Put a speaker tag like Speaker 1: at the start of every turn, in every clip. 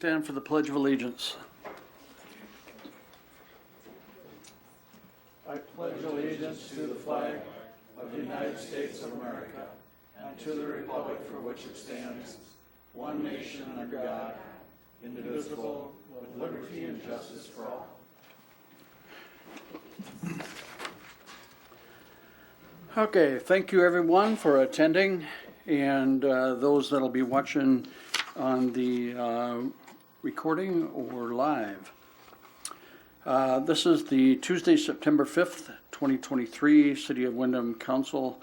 Speaker 1: Stand for the Pledge of Allegiance.
Speaker 2: I pledge allegiance to the flag of the United States of America and to the republic for which it stands, one nation under God, indivisible, with liberty and justice for all.
Speaker 1: Okay, thank you everyone for attending, and those that'll be watching on the recording or live. This is the Tuesday, September 5th, 2023 City of Windom Council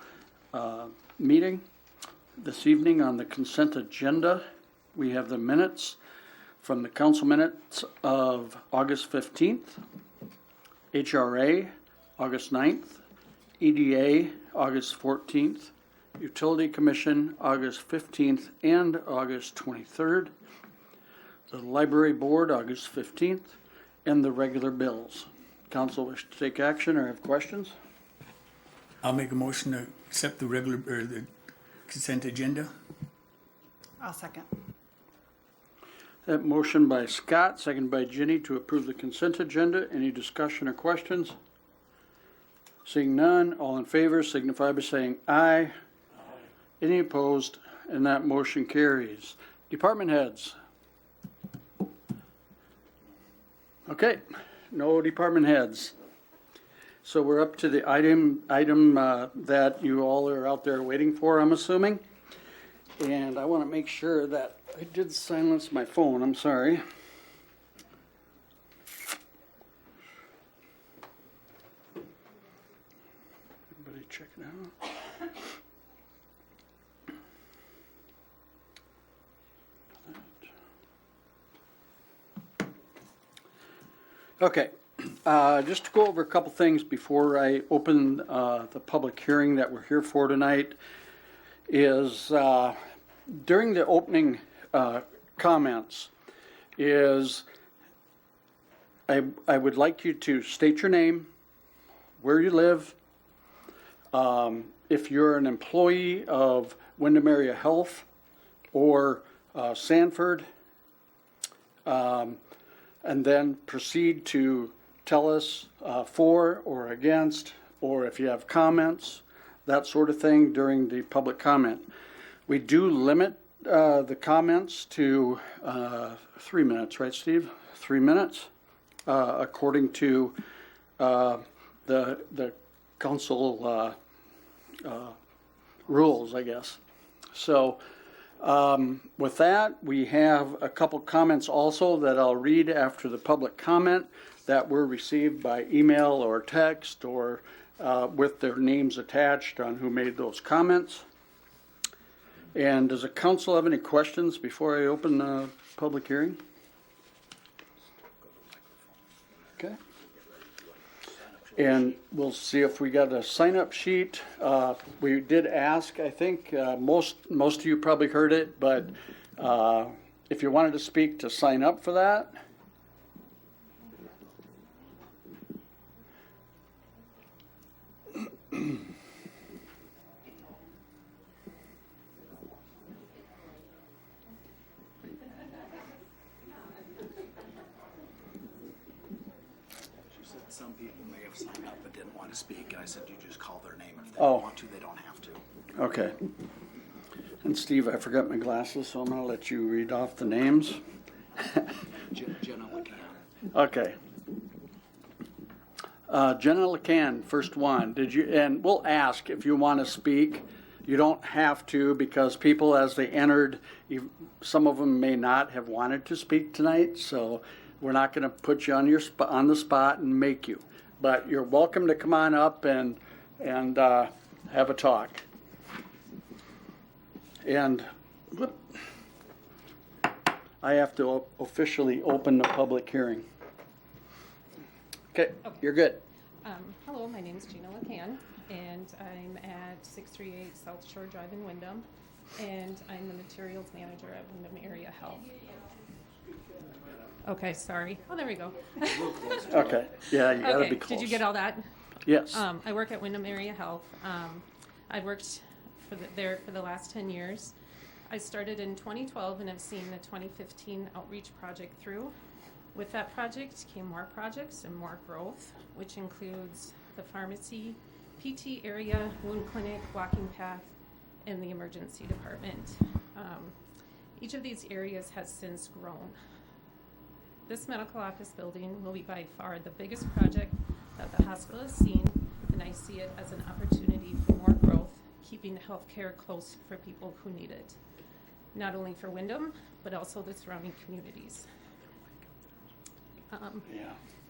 Speaker 1: meeting. This evening on the consent agenda, we have the minutes from the council minutes of August 15th, HRA August 9th, EDA August 14th, Utility Commission August 15th and August 23rd, the Library Board August 15th, and the regular bills. Council wish to take action or have questions?
Speaker 3: I'll make a motion to accept the the consent agenda.
Speaker 4: I'll second.
Speaker 1: That motion by Scott, second by Ginny to approve the consent agenda. Any discussion or questions? Seeing none, all in favor signify by saying aye. Any opposed? And that motion carries. Department heads. Okay, no department heads. So we're up to the item that you all are out there waiting for, I'm assuming. And I want to make sure that I did silence my phone. I'm sorry. Everybody check it out. Okay, just to go over a couple things before I open the public hearing that we're here for tonight is during the opening comments is I would like you to state your name, where you live, if you're an employee of Windom Area Health or Sanford, and then proceed to tell us for or against, or if you have comments, that sort of thing during the public comment. We do limit the comments to 3 minutes, right, Steve? 3 minutes, according to the council rules, I guess. So with that, we have a couple comments also that I'll read after the public comment that were received by email or text or with their names attached on who made those comments. And does the council have any questions before I open the public hearing? Okay. And we'll see if we got a sign-up sheet. We did ask, I think, most of you probably heard it, but if you wanted to speak, to sign up for that.
Speaker 5: Some people may have signed up but didn't want to speak, and I said you just call their name if they
Speaker 1: Oh.
Speaker 5: want to, they don't have to.
Speaker 1: Okay. And Steve, I forgot my glasses, so I'm going to let you read off the names.
Speaker 5: Jenna LeCan.
Speaker 1: Okay. Jenna LeCan, first one. Did you? And we'll ask if you want to speak. You don't have to, because people, as they entered, some of them may not have wanted to speak tonight. So we're not going to put you on on the spot and make you. But you're welcome to come on up and have a talk. And I have to officially open the public hearing. Okay, you're good.
Speaker 4: Hello, my name is Gina LeCan, and I'm at 638 South Shore Drive in Windom, and I'm the materials manager at Windom Area Health. Okay, sorry. Oh, there we go.
Speaker 1: Okay, yeah, you gotta
Speaker 4: Okay,
Speaker 1: be close.
Speaker 4: did you get all that?
Speaker 1: Yes.
Speaker 4: I work at Windom Area Health. I've worked there for the last 10 years. I started in 2012 and have seen the 2015 outreach project through. With that project came more projects and more growth, which includes the pharmacy, PT area, wound clinic, walking path, and the emergency department. Each of these areas has since grown. This medical office building will be by far the biggest project that the hospital has seen, and I see it as an opportunity for more growth, keeping healthcare close for people who need it, not only for Windom, but also the surrounding communities.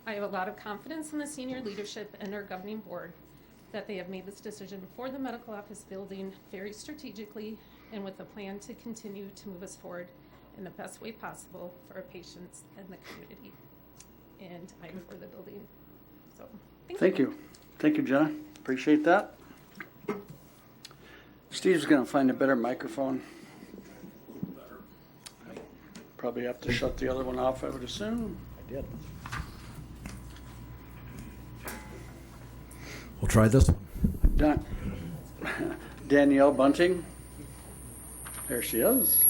Speaker 4: I have a lot of confidence in the senior leadership and our governing board that they have made this decision for the medical office building very strategically and with a plan to continue to move us forward in the best way possible for our patients and the community. And I'm for the building. So,
Speaker 1: Thank you. Thank you, Jenna. Appreciate that. Steve's going to find a better microphone. Probably have to shut the other one off, I would assume.
Speaker 5: I did.
Speaker 6: We'll try this one.
Speaker 1: Danielle Bunting. There she is.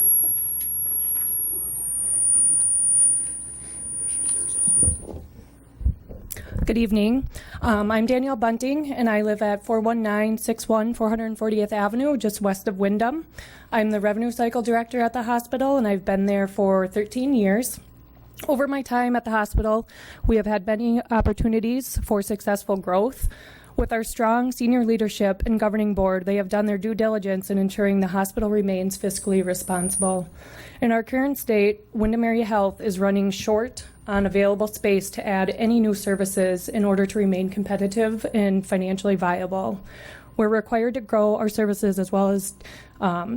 Speaker 7: Good evening. I'm Danielle Bunting, and I live at 41961 440th Avenue, just west of Windom. I'm the revenue cycle director at the hospital, and I've been there for 13 years. Over my time at the hospital, we have had many opportunities for successful growth. With our strong senior leadership and governing board, they have done their due diligence in ensuring the hospital remains fiscally responsible. In our current state, Windom Area Health is running short on available space to add any new services in order to remain competitive and financially viable. We're required to grow our services as well as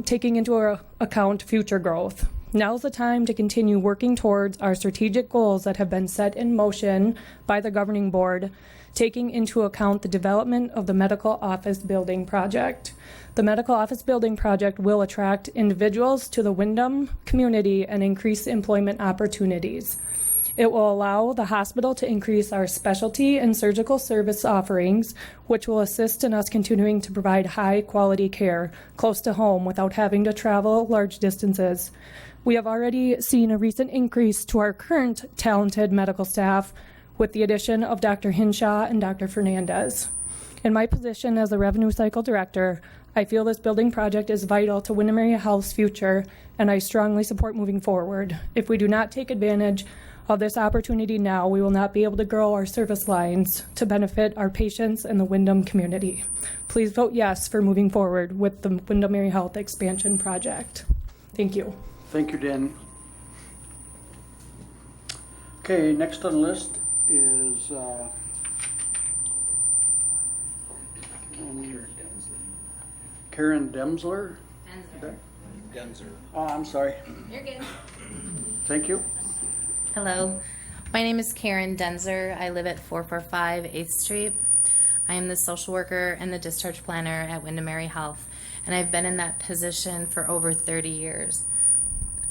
Speaker 7: taking into account future growth. Now's the time to continue working towards our strategic goals that have been set in motion by the governing board, taking into account the development of the medical office building project. The medical office building project will attract individuals to the Windom community and increase employment opportunities. It will allow the hospital to increase our specialty and surgical service offerings, which will assist in us continuing to provide high quality care close to home without having to travel large distances. We have already seen a recent increase to our current talented medical staff with the addition of Dr. Hinshaw and Dr. Fernandez. In my position as the Revenue Cycle Director, I feel this building project is vital to Windom Area Health's future, and I strongly support moving forward. If we do not take advantage of this opportunity now, we will not be able to grow our service lines to benefit our patients and the Windom community. Please vote yes for moving forward with the Windom Area Health expansion project. Thank you.
Speaker 1: Thank you, Dan. Okay, next on the list is Karen Demsler.
Speaker 5: Denzer.
Speaker 1: Oh, I'm sorry.
Speaker 8: You're good.
Speaker 1: Thank you.
Speaker 8: Hello. My name is Karen Denzer. I live at 445 8th Street. I am the social worker and the discharge planner at Windom Area Health, and I've been in that position for over 30 years.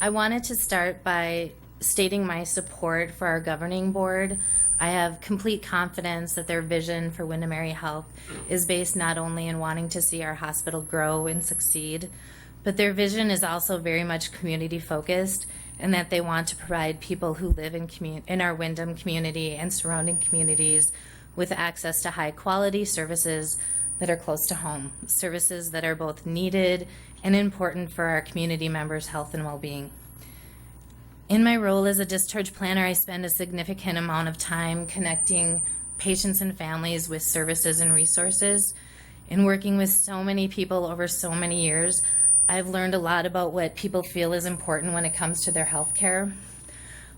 Speaker 8: I wanted to start by stating my support for our governing board. I have complete confidence that their vision for Windom Area Health is based not only in wanting to see our hospital grow and succeed, but their vision is also very much community focused, and that they want to provide people who live in our Windom community and surrounding communities with access to high quality services that are close to home, services that are both needed and important for our community members' health and well-being. In my role as a discharge planner, I spend a significant amount of time connecting patients and families with services and resources. In working with so many people over so many years, I've learned a lot about what people feel is important when it comes to their health care.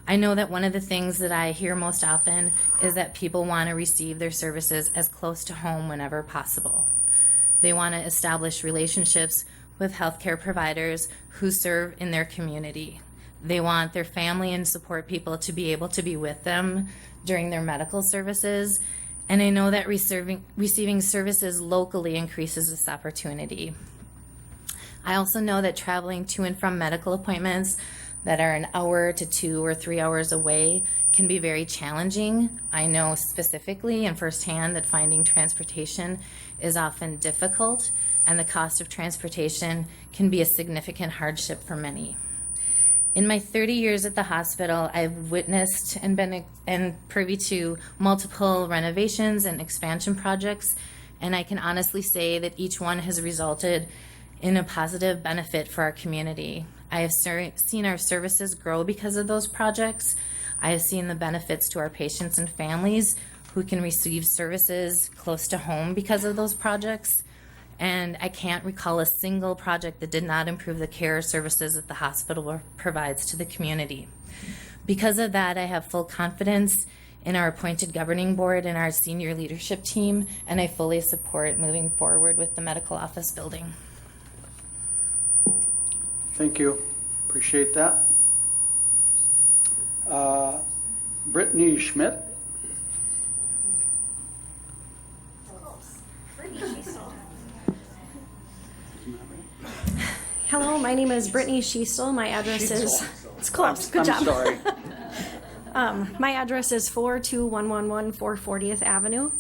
Speaker 8: I know that one of the things that I hear most often is that people want to receive their services as close to home whenever possible. They want to establish relationships with healthcare providers who serve in their community. They want their family and support people to be able to be with them during their medical services. And I know that receiving services locally increases this opportunity. I also know that traveling to and from medical appointments that are an hour to 2 or 3 hours away can be very challenging. I know specifically and firsthand that finding transportation is often difficult, and the cost of transportation can be a significant hardship for many. In my 30 years at the hospital, I've witnessed and been privy to multiple renovations and expansion projects, and I can honestly say that each one has resulted in a positive benefit for our community. I have seen our services grow because of those projects. I have seen the benefits to our patients and families who can receive services close to home because of those projects. And I can't recall a single project that did not improve the care or services that the hospital provides to the community. Because of that, I have full confidence in our appointed governing board and our senior leadership team, and I fully support moving forward with the medical office building.
Speaker 1: Thank you. Appreciate that. Brittany Schmidt.
Speaker 6: Hello, my name is Brittany Schiestel. My address is, it's close, good job.
Speaker 1: I'm sorry.
Speaker 6: My address is 42111 440th Avenue.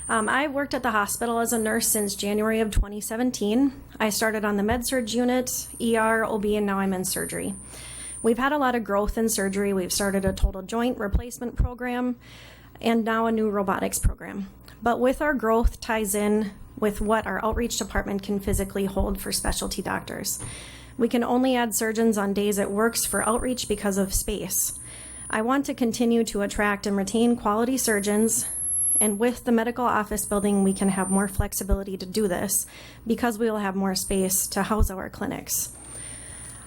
Speaker 6: I worked at the hospital as a nurse since January of 2017. I started on the med-surg unit, ER, OB, and now I'm in surgery. We've had a lot of growth in surgery. We've started a total joint replacement program and now a new robotics program. But with our growth ties in with what our outreach department can physically hold for specialty doctors. We can only add surgeons on days it works for outreach because of space. I want to continue to attract and retain quality surgeons, and with the medical office building, we can have more flexibility to do this because we will have more space to house our clinics.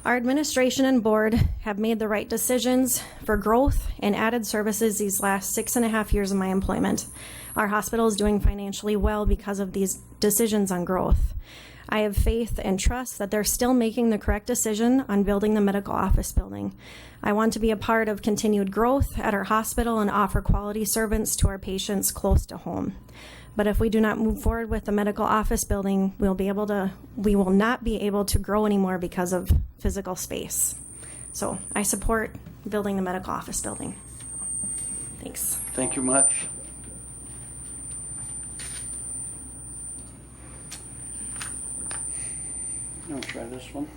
Speaker 6: Our administration and board have made the right decisions for growth and added services these last 6.5 years of my employment. Our hospital is doing financially well because of these decisions on growth. I have faith and trust that they're still making the correct decision on building the medical office building. I want to be a part of continued growth at our hospital and offer quality service to our patients close to home. But if we do not move forward with the medical office building, we will not be able to grow anymore because of physical space. So I support building the medical office building. Thanks.
Speaker 1: Thank you much. I'll try this one.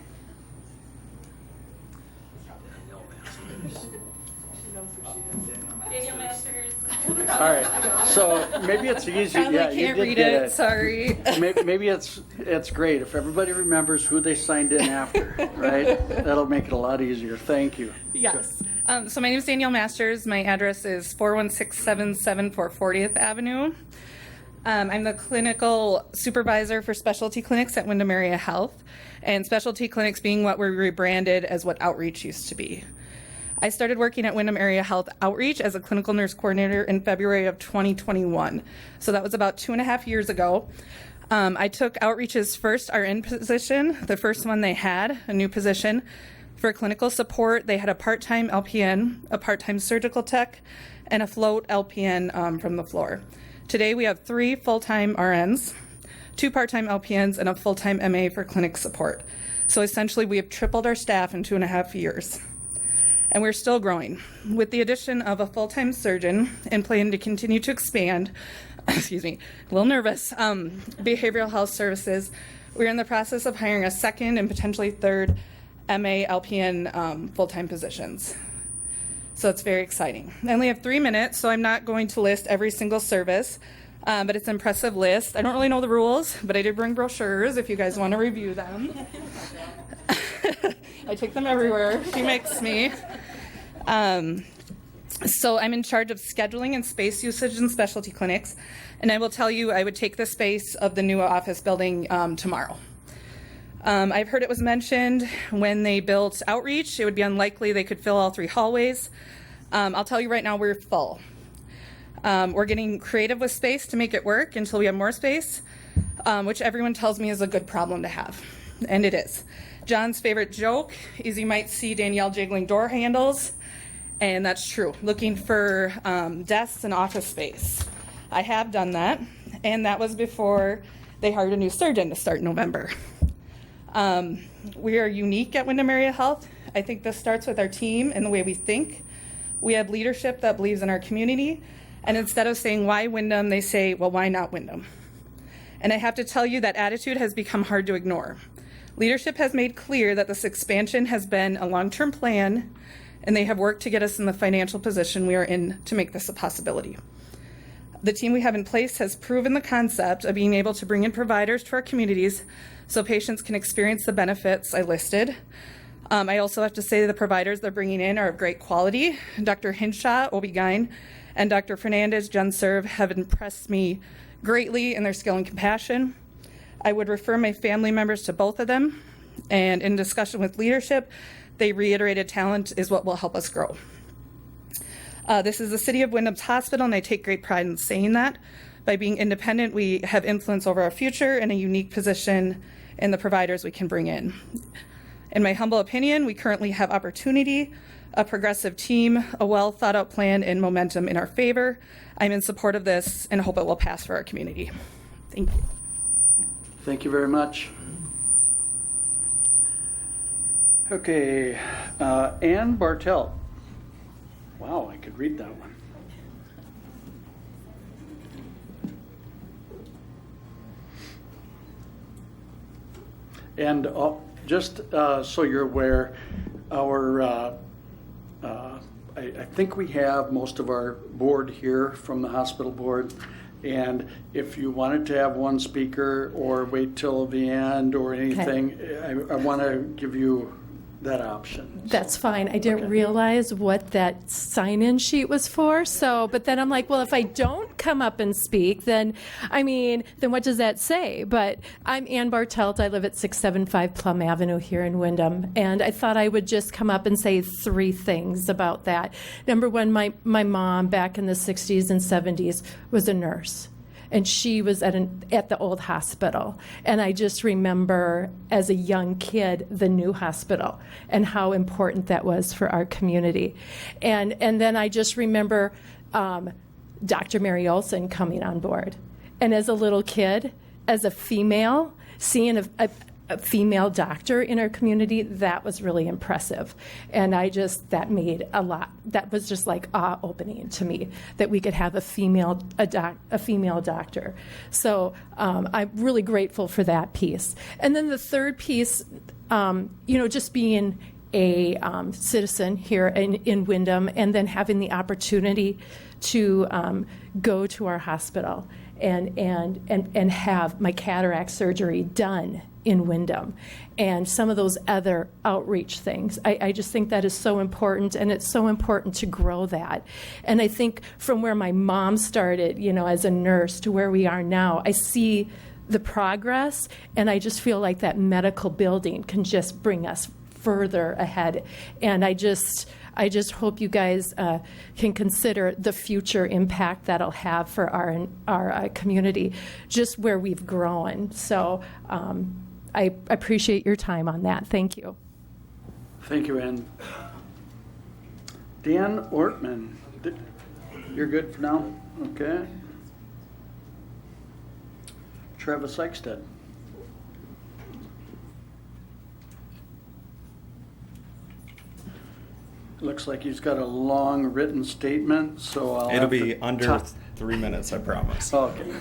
Speaker 4: Daniel Masters.
Speaker 1: All right, so maybe it's easy.
Speaker 9: Probably
Speaker 1: Yeah, you
Speaker 9: can't
Speaker 1: did
Speaker 9: read
Speaker 1: get
Speaker 9: it. Sorry.
Speaker 1: Maybe it's great if everybody remembers who they signed in after, right? That'll make it a lot easier. Thank you.
Speaker 9: Yes. So my name is Danielle Masters. My address is 41677 440th Avenue. I'm the clinical supervisor for specialty clinics at Windom Area Health, and specialty clinics being what we rebranded as what outreach used to be. I started working at Windom Area Health Outreach as a clinical nurse coordinator in February of 2021. So that was about 2.5 years ago. I took Outreach's first RN position, the first one they had, a new position. For clinical support, they had a part-time LPN, a part-time surgical tech, and a float LPN from the floor. Today we have 3 full-time RNs, 2 part-time LPNs, and a full-time MA for clinic support. So essentially we have tripled our staff in 2.5 years. And we're still growing. With the addition of a full-time surgeon and plan to continue to expand, excuse me, a little nervous, behavioral health services, we're in the process of hiring a second and potentially third MA LPN full-time positions. So it's very exciting. I only have 3 minutes, so I'm not going to list every single service, but it's an impressive list. I don't really know the rules, but I did bring brochures if you guys want to review them. I take them everywhere. She makes me. So I'm in charge of scheduling and space usage in specialty clinics, and I will tell you I would take the space of the new office building tomorrow. I've heard it was mentioned when they built Outreach, it would be unlikely they could fill all 3 hallways. I'll tell you right now, we're full. We're getting creative with space to make it work until we have more space, which everyone tells me is a good problem to have, and it is. John's favorite joke is you might see Danielle jiggling door handles, and that's true, looking for desks and office space. I have done that, and that was before they hired a new surgeon to start in November. We are unique at Windom Area Health. I think this starts with our team and the way we think. We have leadership that believes in our community, and instead of saying, why Windom, they say, well, why not Windom? And I have to tell you that attitude has become hard to ignore. Leadership has made clear that this expansion has been a long-term plan, and they have worked to get us in the financial position we are in to make this a possibility. The team we have in place has proven the concept of being able to bring in providers to our communities so patients can experience the benefits I listed. I also have to say the providers they're bringing in are of great quality. Dr. Hinshaw, OB-GYN, and Dr. Fernandez, Gen Serve, have impressed me greatly in their skill and compassion. I would refer my family members to both of them, and in discussion with leadership, they reiterated talent is what will help us grow. This is the City of Windom's hospital, and I take great pride in saying that. By being independent, we have influence over our future and a unique position in the providers we can bring in. In my humble opinion, we currently have opportunity, a progressive team, a well thought out plan, and momentum in our favor. I'm in support of this and hope it will pass for our community. Thank you.
Speaker 1: Thank you very much. Okay, Ann Bartelt. Wow, I could read that one. And just so you're aware, our I think we have most of our board here from the hospital board. And if you wanted to have one speaker or wait till the end or anything, I want to give you that option.
Speaker 10: That's fine. I didn't realize what that sign-in sheet was for. So, but then I'm like, well, if I don't come up and speak, then what does that say? But I'm Ann Bartelt. I live at 675 Plum Avenue here in Windom. And I thought I would just come up and say 3 things about that. Number one, my mom back in the 60s and 70s was a nurse. And she was at the old hospital. And I just remember as a young kid, the new hospital and how important that was for our community. And then I just remember Dr. Mary Olson coming on board. And as a little kid, as a female, seeing a female doctor in our community, that was really impressive. And that made a lot, that was just like eye-opening to me, that we could have a female doctor. So I'm really grateful for that piece. And then the third piece, just being a citizen here in Windom, and then having the opportunity to go to our hospital and have my cataract surgery done in Windom, and some of those other outreach things. I just think that is so important, and it's so important to grow that. And I think from where my mom started, as a nurse to where we are now, I see the progress, and I just feel like that medical building can just bring us further ahead. And I just hope you guys can consider the future impact that'll have for our community, just where we've grown. So I appreciate your time on that. Thank you.
Speaker 1: Thank you, Ann. Dan Ortman, you're good for now? Okay. Travis Eichstead. Looks like he's got a long written statement, so I'll
Speaker 11: It'll be under 3 minutes, I promise.
Speaker 1: Okay.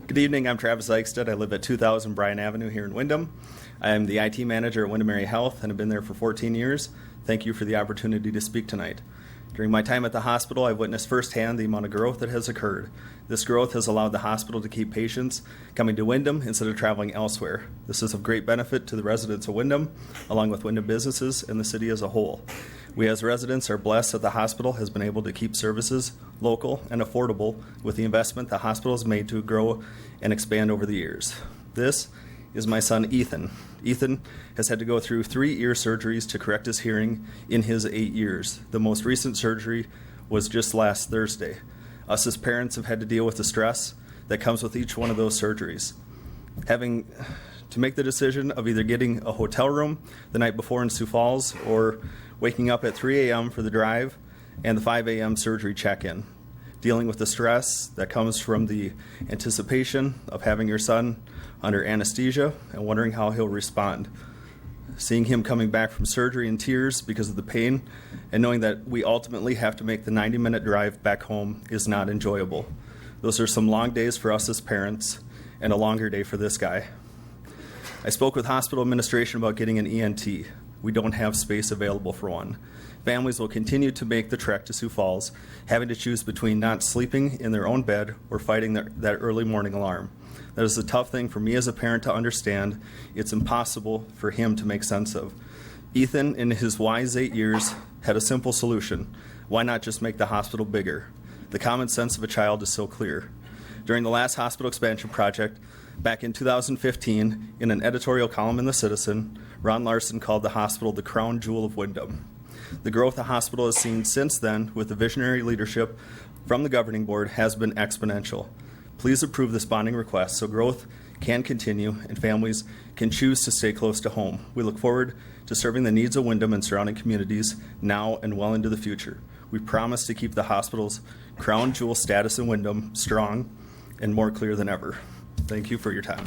Speaker 11: Good evening, I'm Travis Eichstead. I live at 2000 Bryan Avenue here in Windom. I am the IT manager at Windom Area Health and have been there for 14 years. Thank you for the opportunity to speak tonight. During my time at the hospital, I've witnessed firsthand the amount of growth that has occurred. This growth has allowed the hospital to keep patients coming to Windom instead of traveling elsewhere. This is of great benefit to the residents of Windom, along with Windom businesses and the city as a whole. We as residents are blessed that the hospital has been able to keep services local and affordable with the investment the hospital has made to grow and expand over the years. This is my son, Ethan. Ethan has had to go through 3 ear surgeries to correct his hearing in his 8 years. The most recent surgery was just last Thursday. Us as parents have had to deal with the stress that comes with each one of those surgeries. Having to make the decision of either getting a hotel room the night before in Sioux Falls or waking up at 3 a.m. for the drive and the 5 a.m. surgery check-in. Dealing with the stress that comes from the anticipation of having your son under anesthesia and wondering how he'll respond. Seeing him coming back from surgery in tears because of the pain and knowing that we ultimately have to make the 90-minute drive back home is not enjoyable. Those are some long days for us as parents, and a longer day for this guy. I spoke with hospital administration about getting an ENT. We don't have space available for one. Families will continue to make the trek to Sioux Falls, having to choose between not sleeping in their own bed or fighting that early morning alarm. That is a tough thing for me as a parent to understand. It's impossible for him to make sense of. Ethan, in his wise 8 years, had a simple solution. Why not just make the hospital bigger? The common sense of a child is so clear. During the last hospital expansion project, back in 2015, in an editorial column in The Citizen, Ron Larson called the hospital the crown jewel of Windom. The growth the hospital has seen since then, with the visionary leadership from the governing board, has been exponential. Please approve this bonding request so growth can continue and families can choose to stay close to home. We look forward to serving the needs of Windom and surrounding communities now and well into the future. We promise to keep the hospital's crown jewel status in Windom strong and more clear than ever. Thank you for your time.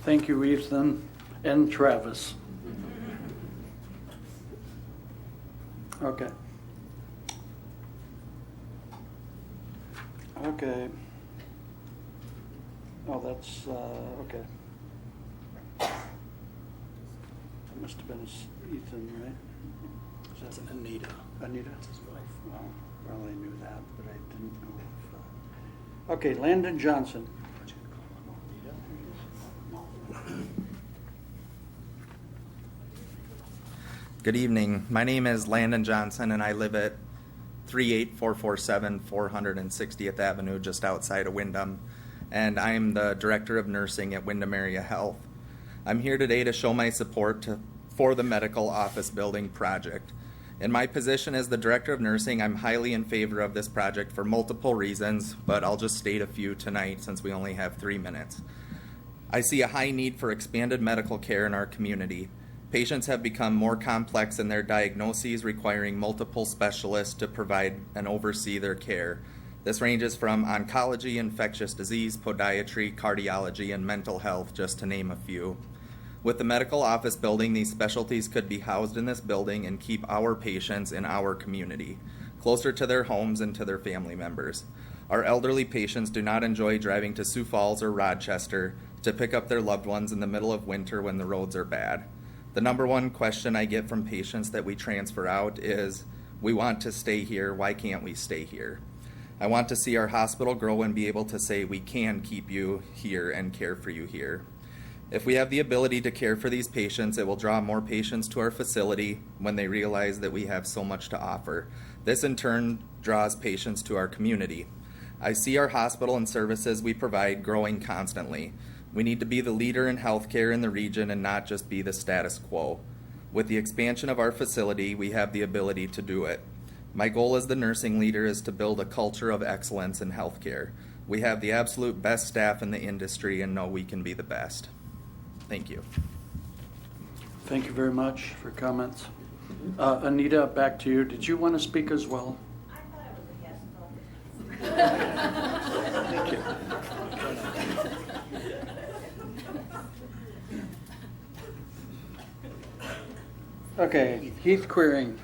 Speaker 1: Thank you, Ethan and Travis. Okay. Okay. Oh, that's, okay. That must have been Ethan, right? Is that
Speaker 5: Anita.
Speaker 1: Anita? His wife. Well, probably knew that, but I didn't know if, okay, Landon Johnson.
Speaker 12: Good evening. My name is Landon Johnson, and I live at 38447 460th Avenue, just outside of Windom, and I am the Director of Nursing at Windom Area Health. I'm here today to show my support for the medical office building project. In my position as the Director of Nursing, I'm highly in favor of this project for multiple reasons, but I'll just state a few tonight since we only have 3 minutes. I see a high need for expanded medical care in our community. Patients have become more complex in their diagnoses, requiring multiple specialists to provide and oversee their care. This ranges from oncology, infectious disease, podiatry, cardiology, and mental health, just to name a few. With the medical office building, these specialties could be housed in this building and keep our patients in our community, closer to their homes and to their family members. Our elderly patients do not enjoy driving to Sioux Falls or Rochester to pick up their loved ones in the middle of winter when the roads are bad. The number one question I get from patients that we transfer out is, we want to stay here, why can't we stay here? I want to see our hospital grow and be able to say we can keep you here and care for you here. If we have the ability to care for these patients, it will draw more patients to our facility when they realize that we have so much to offer. This in turn draws patients to our community. I see our hospital and services we provide growing constantly. We need to be the leader in healthcare in the region and not just be the status quo. With the expansion of our facility, we have the ability to do it. My goal as the nursing leader is to build a culture of excellence in healthcare. We have the absolute best staff in the industry and know we can be the best. Thank you.
Speaker 1: Thank you very much for comments. Anita, back to you. Did you want to speak as well?
Speaker 13: I thought I was a guest.
Speaker 1: Thank you. Okay, Heath Queering.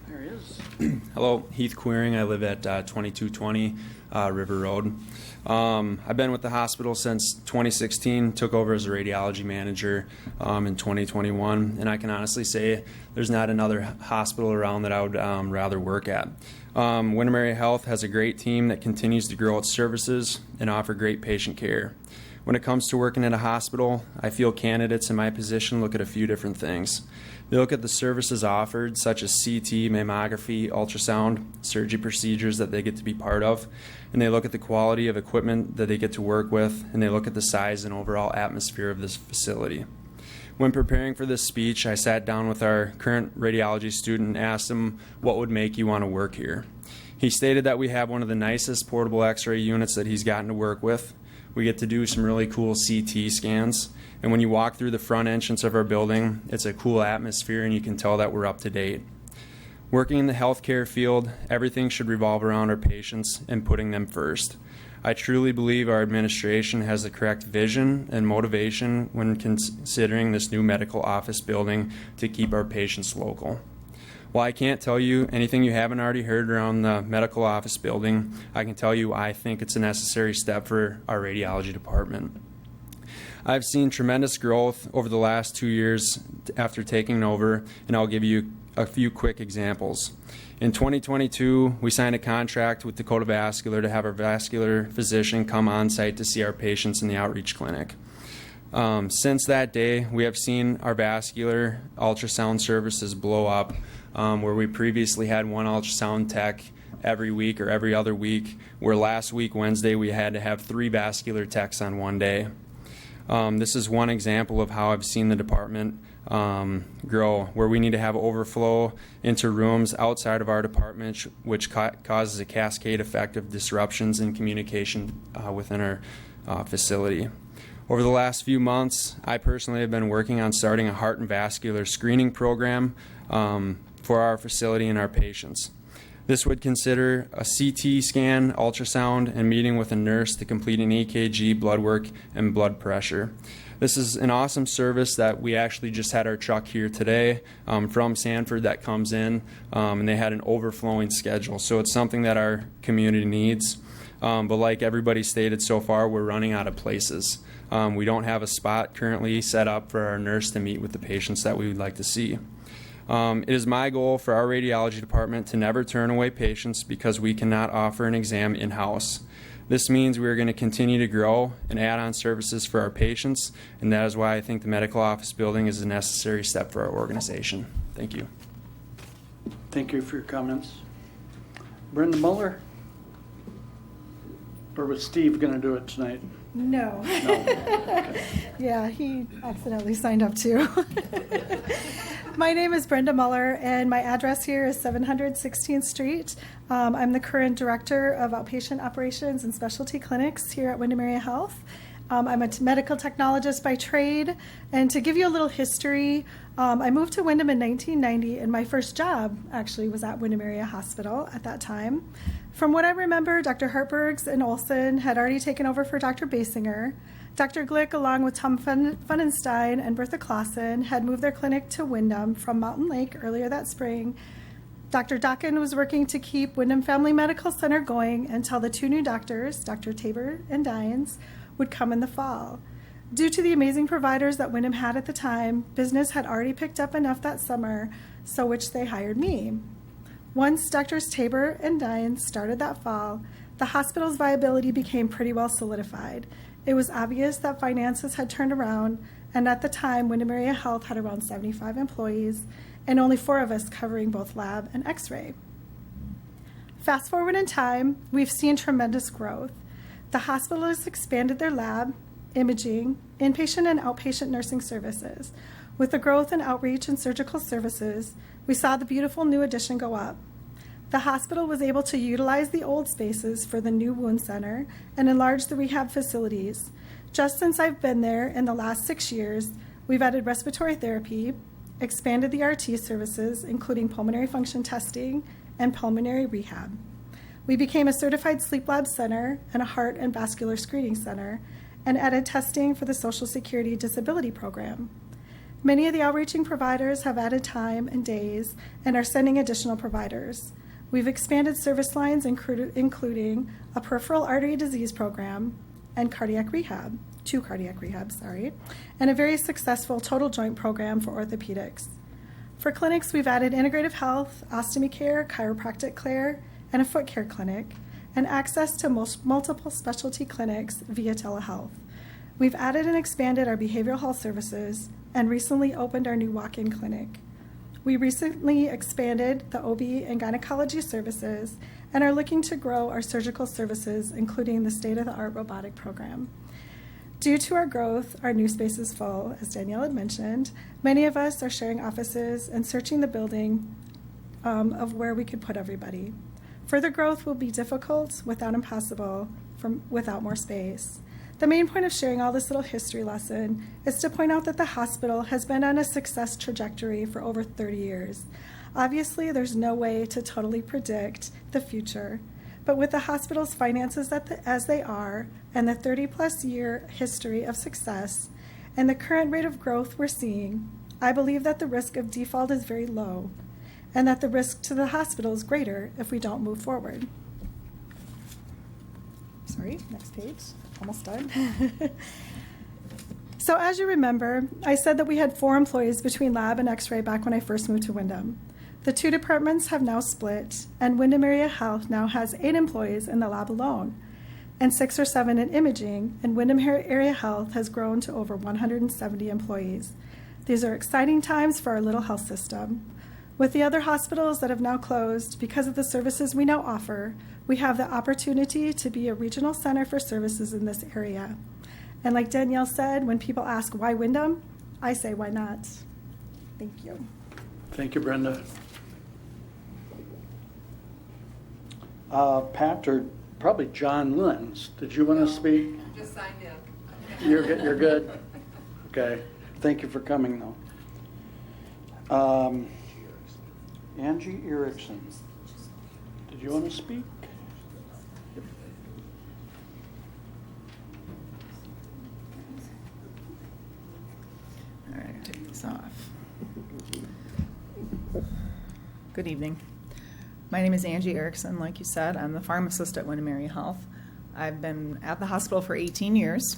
Speaker 1: There he is.
Speaker 14: Hello, Heath Queering. I live at 2220 River Road. I've been with the hospital since 2016, took over as a radiology manager in 2021, and I can honestly say there's not another hospital around that I would rather work at. Windom Area Health has a great team that continues to grow its services and offer great patient care. When it comes to working at a hospital, I feel candidates in my position look at a few different things. They look at the services offered, such as CT, mammography, ultrasound, surgery procedures that they get to be part of, and they look at the quality of equipment that they get to work with, and they look at the size and overall atmosphere of this facility. When preparing for this speech, I sat down with our current radiology student and asked him what would make you want to work here. He stated that we have one of the nicest portable x-ray units that he's gotten to work with. We get to do some really cool CT scans, and when you walk through the front entrance of our building, it's a cool atmosphere and you can tell that we're up to date. Working in the healthcare field, everything should revolve around our patients and putting them first. I truly believe our administration has the correct vision and motivation when considering this new medical office building to keep our patients local. While I can't tell you anything you haven't already heard around the medical office building, I can tell you I think it's a necessary step for our radiology department. I've seen tremendous growth over the last 2 years after taking over, and I'll give you a few quick examples. In 2022, we signed a contract with Dakota Vascular to have our vascular physician come on site to see our patients in the outreach clinic. Since that day, we have seen our vascular ultrasound services blow up, where we previously had one ultrasound tech every week or every other week, where last week, Wednesday, we had to have 3 vascular techs on one day. This is one example of how I've seen the department grow, where we need to have overflow into rooms outside of our department, which causes a cascade effect of disruptions in communication within our facility. Over the last few months, I personally have been working on starting a heart and vascular screening program for our facility and our patients. This would consider a CT scan, ultrasound, and meeting with a nurse to complete an EKG, blood work, and blood pressure. This is an awesome service that we actually just had our truck here today from Sanford that comes in, and they had an overflowing schedule. So it's something that our community needs. But like everybody stated so far, we're running out of places. We don't have a spot currently set up for our nurse to meet with the patients that we would like to see. It is my goal for our radiology department to never turn away patients because we cannot offer an exam in-house. This means we are going to continue to grow and add on services for our patients, and that is why I think the medical office building is a necessary step for our organization. Thank you.
Speaker 1: Thank you for your comments. Brenda Muller? Or was Steve going to do it tonight?
Speaker 15: No.
Speaker 1: No. Okay.
Speaker 15: Yeah, he accidentally signed up too. My name is Brenda Muller, and my address here is 700 16th Street. I'm the current director of outpatient operations and specialty clinics here at Windom Area Health. I'm a medical technologist by trade, and to give you a little history, I moved to Windom in 1990, and my first job actually was at Windom Area Hospital at that time. From what I remember, Dr. Hartbergs and Olson had already taken over for Dr. Basinger. Dr. Glick, along with Tom Funenstein and Bertha Clausen, had moved their clinic to Windom from Mountain Lake earlier that spring. Dr. Docken was working to keep Windom Family Medical Center going until the 2 new doctors, Dr. Tabor and Dines, would come in the fall. Due to the amazing providers that Windom had at the time, business had already picked up enough that summer, so which they hired me. Once Drs. Tabor and Dines started that fall, the hospital's viability became pretty well solidified. It was obvious that finances had turned around, and at the time, Windom Area Health had around 75 employees and only 4 of us covering both lab and x-ray. Fast forward in time, we've seen tremendous growth. The hospital has expanded their lab, imaging, inpatient and outpatient nursing services. With the growth in outreach and surgical services, we saw the beautiful new addition go up. The hospital was able to utilize the old spaces for the new wound center and enlarge the rehab facilities. Just since I've been there in the last 6 years, we've added respiratory therapy, expanded the RT services, including pulmonary function testing and pulmonary rehab. We became a certified sleep lab center and a heart and vascular screening center, and added testing for the Social Security Disability Program. Many of the outreaching providers have added time and days and are sending additional providers. We've expanded service lines including a peripheral artery disease program and cardiac rehab, 2 cardiac rehabs, and a very successful total joint program for orthopedics. For clinics, we've added integrative health, ostomy care, chiropractic care, and a foot care clinic, and access to multiple specialty clinics via telehealth. We've added and expanded our behavioral health services and recently opened our new walk-in clinic. We recently expanded the OB and gynecology services and are looking to grow our surgical services, including the state-of-the-art robotic program. Due to our growth, our new space is full, as Danielle had mentioned. Many of us are sharing offices and searching the building of where we could put everybody. Further growth will be difficult, without impossible, without more space. The main point of sharing all this little history lesson is to point out that the hospital has been on a success trajectory for over 30 years. Obviously, there's no way to totally predict the future, but with the hospital's finances as they are, and the 30-plus year history of success, and the current rate of growth we're seeing, I believe that the risk of default is very low. and that the risk to the hospital is greater if we don't move forward. Sorry, next page. Almost done. So as you remember, I said that we had 4 employees between lab and x-ray back when I first moved to Windom. The 2 departments have now split, and Windom Area Health now has 8 employees in the lab alone, and 6 or 7 in imaging, and Windom Area Health has grown to over 170 employees. These are exciting times for our little health system. With the other hospitals that have now closed, because of the services we now offer, we have the opportunity to be a regional center for services in this area. And like Danielle said, when people ask why Windom, I say why not. Thank you.
Speaker 1: Thank you, Brenda. Pat, or probably John Lins, did you want to speak?
Speaker 16: Just signed in.
Speaker 1: You're good? Okay. Thank you for coming, though. Angie Erickson, did you want to speak?
Speaker 16: All right, take this off. Good evening. My name is Angie Erickson. Like you said, I'm the pharmacist at Windom Area Health. I've been at the hospital for 18 years,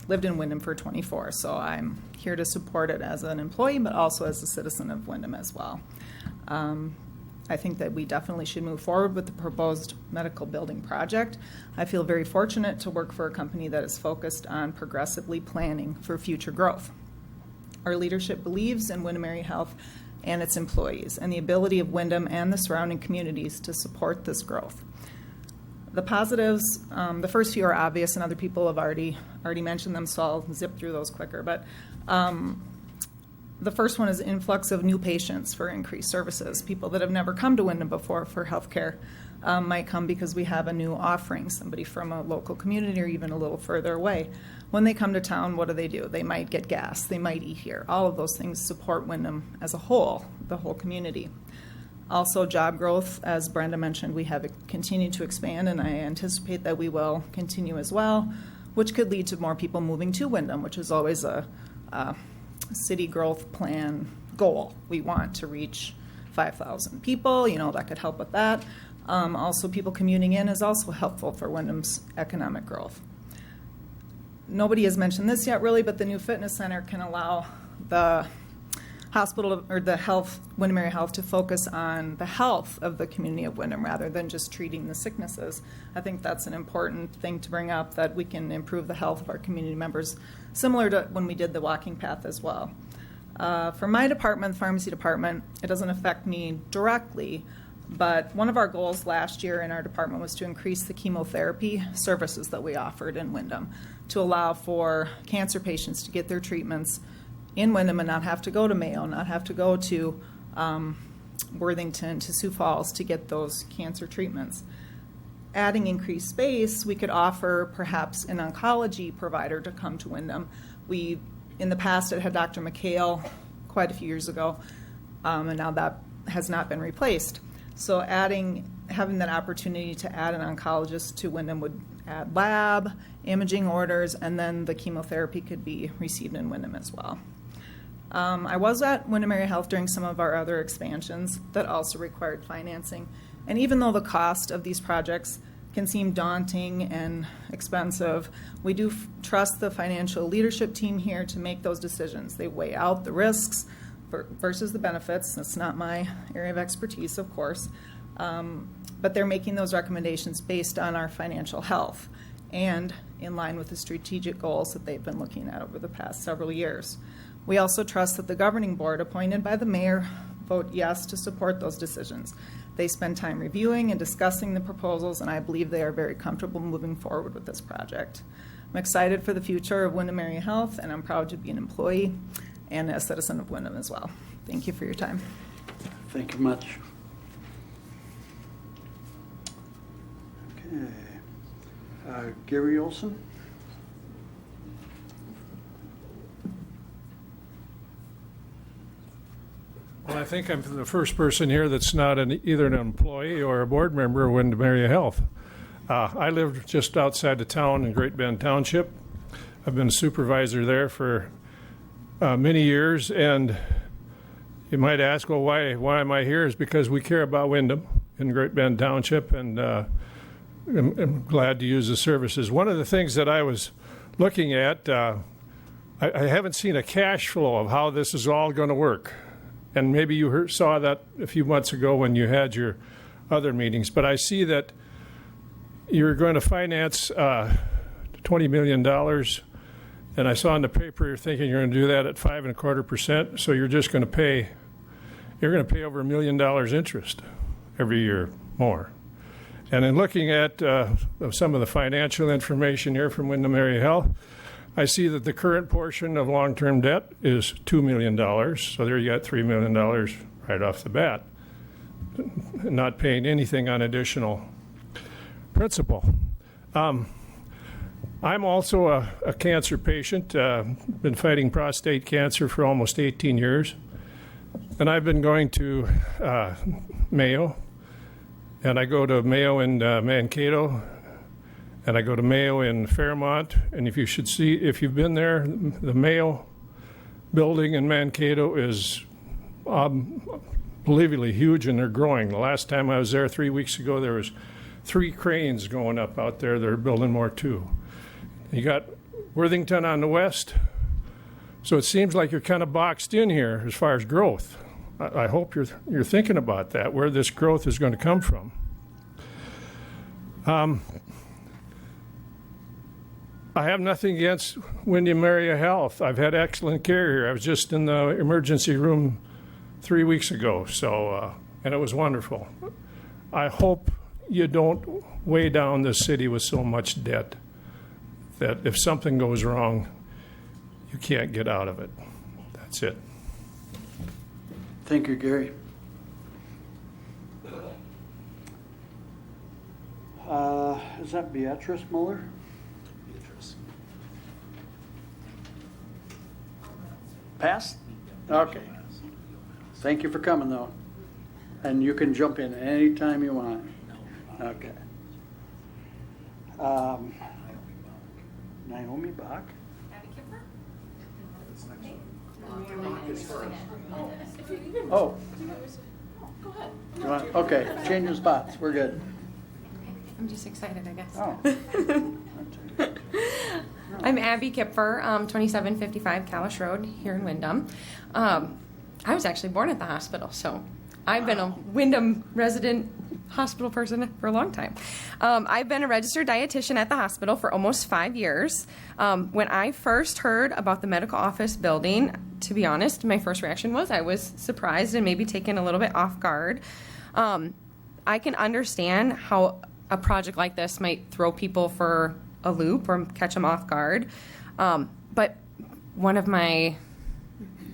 Speaker 16: lived in Windom for 24, so I'm here to support it as an employee, but also as a citizen of Windom as well. I think that we definitely should move forward with the proposed medical building project. I feel very fortunate to work for a company that is focused on progressively planning for future growth. Our leadership believes in Windom Area Health and its employees, and the ability of Windom and the surrounding communities to support this growth. The positives, the first few are obvious, and other people have already mentioned them, so I'll zip through those quicker. But the first one is influx of new patients for increased services. People that have never come to Windom before for healthcare might come because we have a new offering, somebody from a local community or even a little further away. When they come to town, what do? They might get gas, they might eat here. All of those things support Windom as a whole, the whole community. Also, job growth, as Brenda mentioned, we have continued to expand, and I anticipate that we will continue as well, which could lead to more people moving to Windom, which is always a city growth plan goal. We want to reach 5,000 people, that could help with that. Also, people commuting in is also helpful for Windom's economic growth. Nobody has mentioned this yet, really, but the new fitness center can allow the hospital or the Windom Area Health to focus on the health of the community of Windom rather than just treating the sicknesses. I think that's an important thing to bring up, that we can improve the health of our community members, similar to when we did the walking path as well. For my department, the pharmacy department, it doesn't affect me directly, but one of our goals last year in our department was to increase the chemotherapy services that we offered in Windom to allow for cancer patients to get their treatments in Windom and not have to go to Mayo, not have to go to Worthington, to Sioux Falls to get those cancer treatments. Adding increased space, we could offer perhaps an oncology provider to come to Windom. We, in the past, it had Dr. McHale quite a few years ago, and now that has not been replaced. So having that opportunity to add an oncologist to Windom would add lab, imaging orders, and then the chemotherapy could be received in Windom as well. I was at Windom Area Health during some of our other expansions that also required financing. And even though the cost of these projects can seem daunting and expensive, we do trust the financial leadership team here to make those decisions. They weigh out the risks versus the benefits. That's not my area of expertise, of course. But they're making those recommendations based on our financial health and in line with the strategic goals that they've been looking at over the past several years. We also trust that the governing board appointed by the mayor vote yes to support those decisions. They spend time reviewing and discussing the proposals, and I believe they are very comfortable moving forward with this project. I'm excited for the future of Windom Area Health, and I'm proud to be an employee and a citizen of Windom as well. Thank you for your time.
Speaker 1: Thank you much. Okay. Gary Olson?
Speaker 17: Well, I think I'm the first person here that's not either an employee or a board member of Windom Area Health. I live just outside of town in Great Bend Township. I've been a supervisor there for many years, and You might ask, well, why am I here? Is because we care about Windom in Great Bend Township, and I'm glad to use the services. One of the things that I was looking at, I haven't seen a cash flow of how this is all going to work. And maybe you saw that a few months ago when you had your other meetings. But I see that you're going to finance $20 million. And I saw in the paper you're thinking you're going to do that at 5.25%. So you're just going to pay, you're going to pay over $1 million interest every year more. And in looking at some of the financial information here from Windom Area Health, I see that the current portion of long-term debt is $2 million. So there you got $3 million right off the bat, not paying anything on additional principal. I'm also a cancer patient, been fighting prostate cancer for almost 18 years. And I've been going to Mayo, and I go to Mayo in Mankato, and I go to Mayo in Fairmont. And if you've been there, the Mayo building in Mankato is unbelievably huge, and they're growing. The last time I was there 3 weeks ago, there was 3 cranes going up out there. They're building more too. You got Worthington on the west, so it seems like you're kind of boxed in here as far as growth. I hope you're thinking about that, where this growth is going to come from. I have nothing against Windom Area Health. I've had excellent care here. I was just in the emergency room 3 weeks ago, and it was wonderful. I hope you don't weigh down the city with so much debt that if something goes wrong, you can't get out of it. That's it.
Speaker 1: Thank you, Gary. Is that Beatrice Muller?
Speaker 5: Beatrice.
Speaker 1: Pass? Okay. Thank you for coming, though. And you can jump in anytime you want. Okay. Naomi Bach? Oh. Go ahead. Okay, changing spots. We're good.
Speaker 18: I'm just excited, I guess.
Speaker 1: Oh.
Speaker 18: I'm Abby Kipfer, 2755 Callis Road here in Windom. I was actually born at the hospital, so I've been a Windom resident hospital person for a long time. I've been a registered dietitian at the hospital for almost 5 years. When I first heard about the medical office building, to be honest, my first reaction was I was surprised and maybe taken a little bit off guard. I can understand how a project like this might throw people for a loop or catch them off guard. But one of my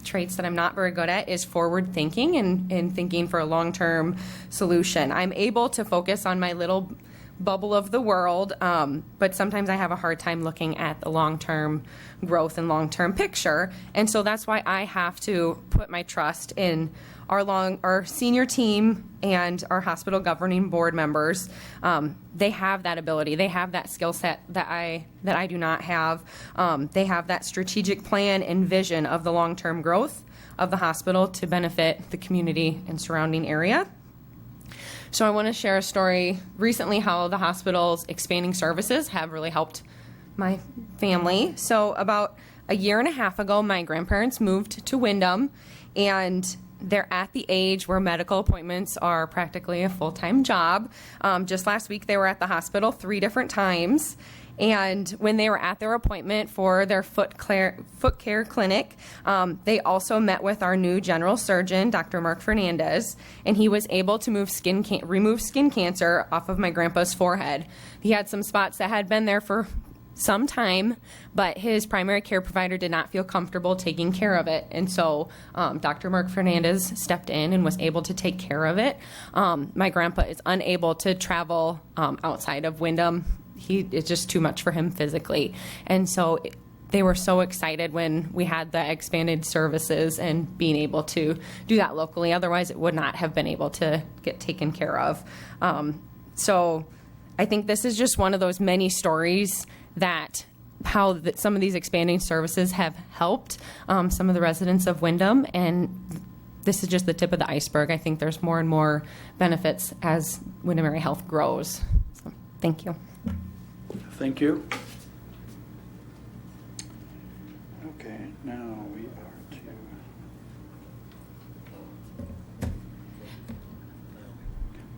Speaker 18: traits that I'm not very good at is forward thinking and thinking for a long-term solution. I'm able to focus on my little bubble of the world, but sometimes I have a hard time looking at the long-term growth and long-term picture. And so that's why I have to put my trust in our senior team and our hospital governing board members. They have that ability. They have that skill set that I do not have. They have that strategic plan and vision of the long-term growth of the hospital to benefit the community and surrounding area. So I want to share a story recently how the hospital's expanding services have really helped my family. So about a year and a half ago, my grandparents moved to Windom, and they're at the age where medical appointments are practically a full-time job. Just last week, they were at the hospital 3 different times. And when they were at their appointment for their foot care clinic, they also met with our new general surgeon, Dr. Mark Fernandez, and he was able to remove skin cancer off of my grandpa's forehead. He had some spots that had been there for some time, but his primary care provider did not feel comfortable taking care of it. And so Dr. Mark Fernandez stepped in and was able to take care of it. My grandpa is unable to travel outside of Windom. It's just too much for him physically. And so they were so excited when we had the expanded services and being able to do that locally. Otherwise, it would not have been able to get taken care of. So I think this is just one of those many stories that some of these expanding services have helped some of the residents of Windom, and this is just the tip of the iceberg. I think there's more and more benefits as Windermere Health grows. So, thank you.
Speaker 1: Thank you. Okay, now we are to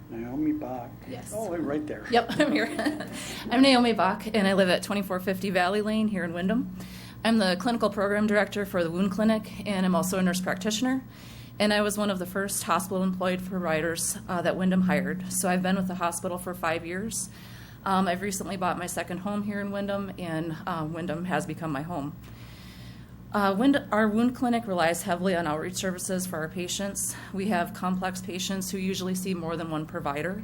Speaker 1: Naomi Bach.
Speaker 19: Yes.
Speaker 1: Oh, right there.
Speaker 19: Yep, I'm here. I'm Naomi Bach, and I live at 2450 Valley Lane here in Windom. I'm the clinical program director for the wound clinic, and I'm also a nurse practitioner. And I was one of the first hospital-employed providers that Windom hired. So I've been with the hospital for 5 years. I've recently bought my second home here in Windom, and Windom has become my home. Our wound clinic relies heavily on outreach services for our patients. We have complex patients who usually see more than one provider.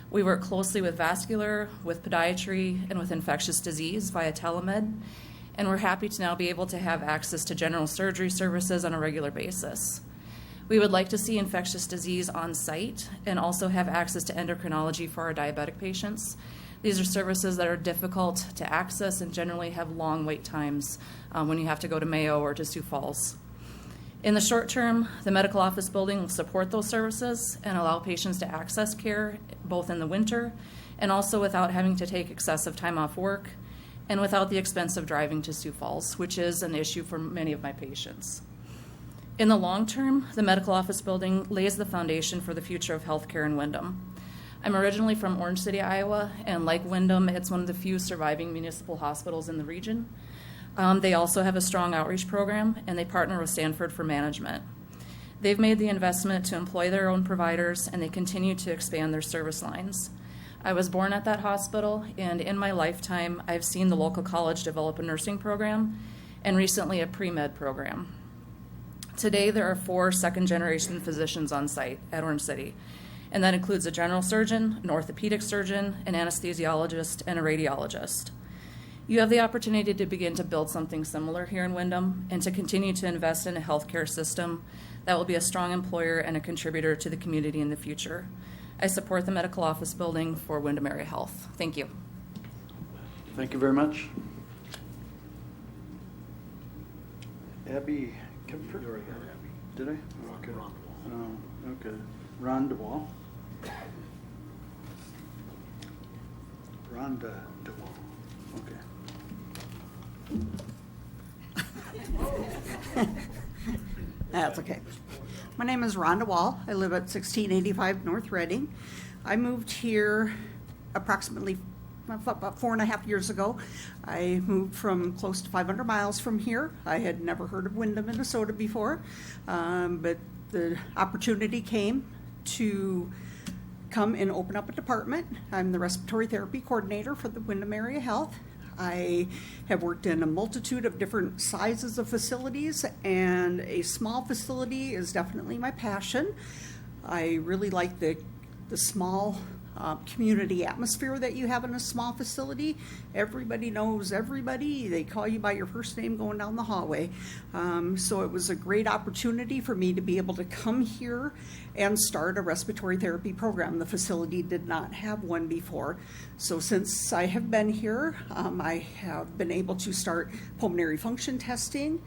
Speaker 19: We work closely with vascular, with podiatry, and with infectious disease via telemed. And we're happy to now be able to have access to general surgery services on a regular basis. We would like to see infectious disease on site and also have access to endocrinology for our diabetic patients. These are services that are difficult to access and generally have long wait times when you have to go to Mayo or to Sioux Falls. In the short term, the medical office building will support those services and allow patients to access care both in the winter and also without having to take excessive time off work and without the expense of driving to Sioux Falls, which is an issue for many of my patients. In the long term, the medical office building lays the foundation for the future of healthcare in Windom. I'm originally from Orange City, Iowa, and like Windom, it's one of the few surviving municipal hospitals in the region. They also have a strong outreach program, and they partner with Stanford for management. They've made the investment to employ their own providers, and they continue to expand their service lines. I was born at that hospital, and in my lifetime, I've seen the local college develop a nursing program and recently a pre-med program. Today, there are 4 second-generation physicians on site at Orange City, and that includes a general surgeon, an orthopedic surgeon, an anesthesiologist, and a radiologist. You have the opportunity to begin to build something similar here in Windom and to continue to invest in a healthcare system that will be a strong employer and a contributor to the community in the future. I support the medical office building for Windom Area Health. Thank you.
Speaker 1: Thank you very much. Abby Kempfer? Did I? Okay. Oh, okay. Ron DeWall. Rhonda DeWall. Okay.
Speaker 20: That's okay. My name is Rhonda Wall. I live at 1685 North Reading. I moved here approximately about 4.5 years ago. I moved from close to 500 miles from here. I had never heard of Windom, Minnesota before, but the opportunity came to come and open up a department. I'm the respiratory therapy coordinator for the Windom Area Health. I have worked in a multitude of different sizes of facilities, and a small facility is definitely my passion. I really like the small community atmosphere that you have in a small facility. Everybody knows everybody. They call you by your first name going down the hallway. So it was a great opportunity for me to be able to come here and start a respiratory therapy program. The facility did not have one before. So since I have been here, I have been able to start pulmonary function testing,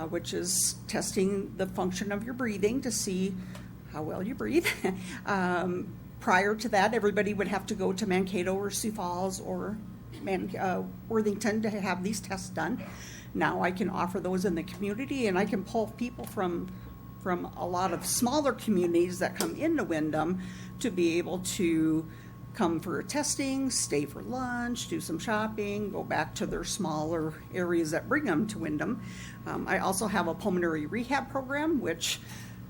Speaker 20: which is testing the function of your breathing to see how well you breathe. Prior to that, everybody would have to go to Mankato or Sioux Falls or Worthington to have these tests done. Now I can offer those in the community, and I can pull people from a lot of smaller communities that come into Windom to be able to come for testing, stay for lunch, do some shopping, go back to their smaller areas that bring them to Windom. I also have a pulmonary rehab program, which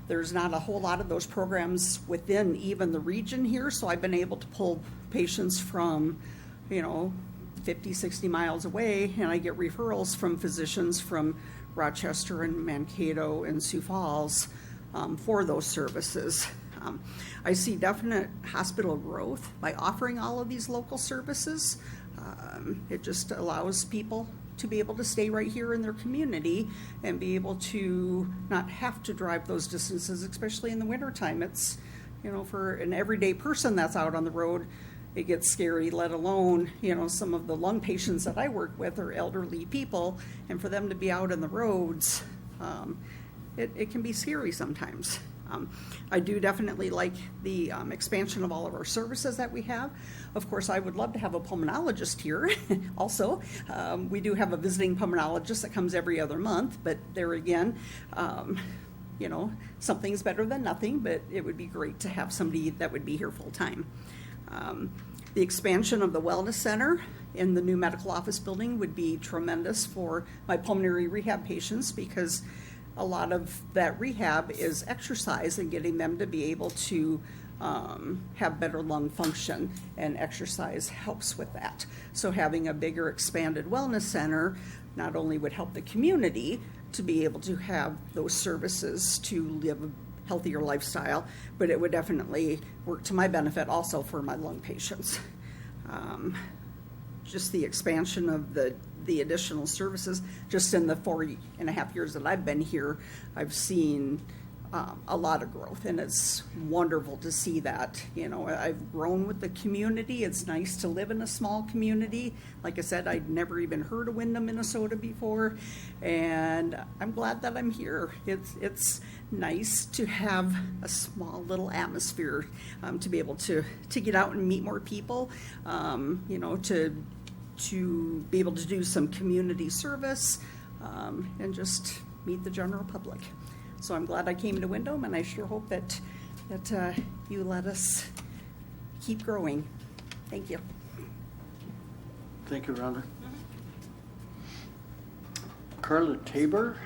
Speaker 20: there's not a whole lot of those programs within even the region here, so I've been able to pull patients from, 50, 60 miles away, and I get referrals from physicians from Rochester and Mankato and Sioux Falls for those services. I see definite hospital growth by offering all of these local services. It just allows people to be able to stay right here in their community and be able to not have to drive those distances, especially in the wintertime. It's, for an everyday person that's out on the road, it gets scary, let alone, some of the lung patients that I work with are elderly people, and for them to be out on the roads, it can be scary sometimes. I do definitely like the expansion of all of our services that we have. Of course, I would love to have a pulmonologist here also. We do have a visiting pulmonologist that comes every other month, but there again, you know, something's better than nothing, but it would be great to have somebody that would be here full time. The expansion of the wellness center in the new medical office building would be tremendous for my pulmonary rehab patients, because a lot of that rehab is exercise and getting them to be able to have better lung function, and exercise helps with that. So having a bigger expanded wellness center not only would help the community to be able to have those services to live a healthier lifestyle, but it would definitely work to my benefit also for my lung patients. Just the expansion of the additional services, just in the 4.5 years that I've been here, I've seen a lot of growth, and it's wonderful to see that. You know, I've grown with the community. It's nice to live in a small community. Like I said, I'd never even heard of Windom, Minnesota before, and I'm glad that I'm here. It's nice to have a small little atmosphere, to be able to get out and meet more people, you know, to be able to do some community service, and just meet the general public. So I'm glad I came to Windom, and I sure hope that you let us keep growing. Thank you.
Speaker 1: Thank you, Rhonda. Carla Tabor.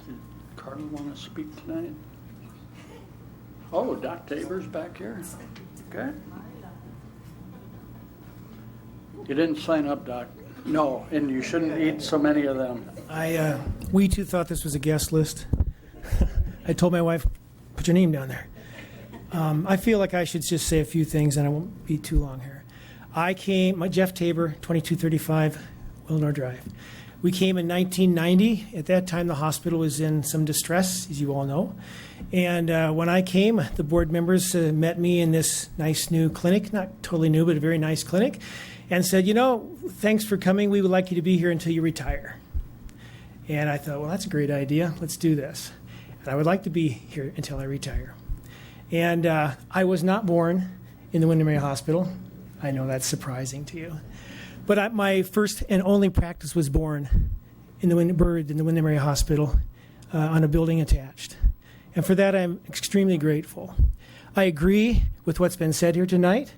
Speaker 1: Did Carla want to speak tonight? Oh, Doc Tabor's back here. Okay. You didn't sign up, Doc. No, and you shouldn't eat so many of them.
Speaker 21: We too thought this was a guest list. I told my wife, put your name down there. I feel like I should just say a few things, and I won't be too long here. Jeff Tabor, 2235 Wilnor Drive. We came in 1990. At that time, the hospital was in some distress, as you all know. And when I came, the board members met me in this nice new clinic, not totally new, but a very nice clinic, and said, you know, thanks for coming. We would like you to be here until you retire. And I thought, well, that's a great idea. Let's do this. And I would like to be here until I retire. And I was not born in the Windom Area Hospital. I know that's surprising to you. But my first and only practice was born in the Windom Area Hospital on a building attached. And for that, I'm extremely grateful. I agree with what's been said here tonight.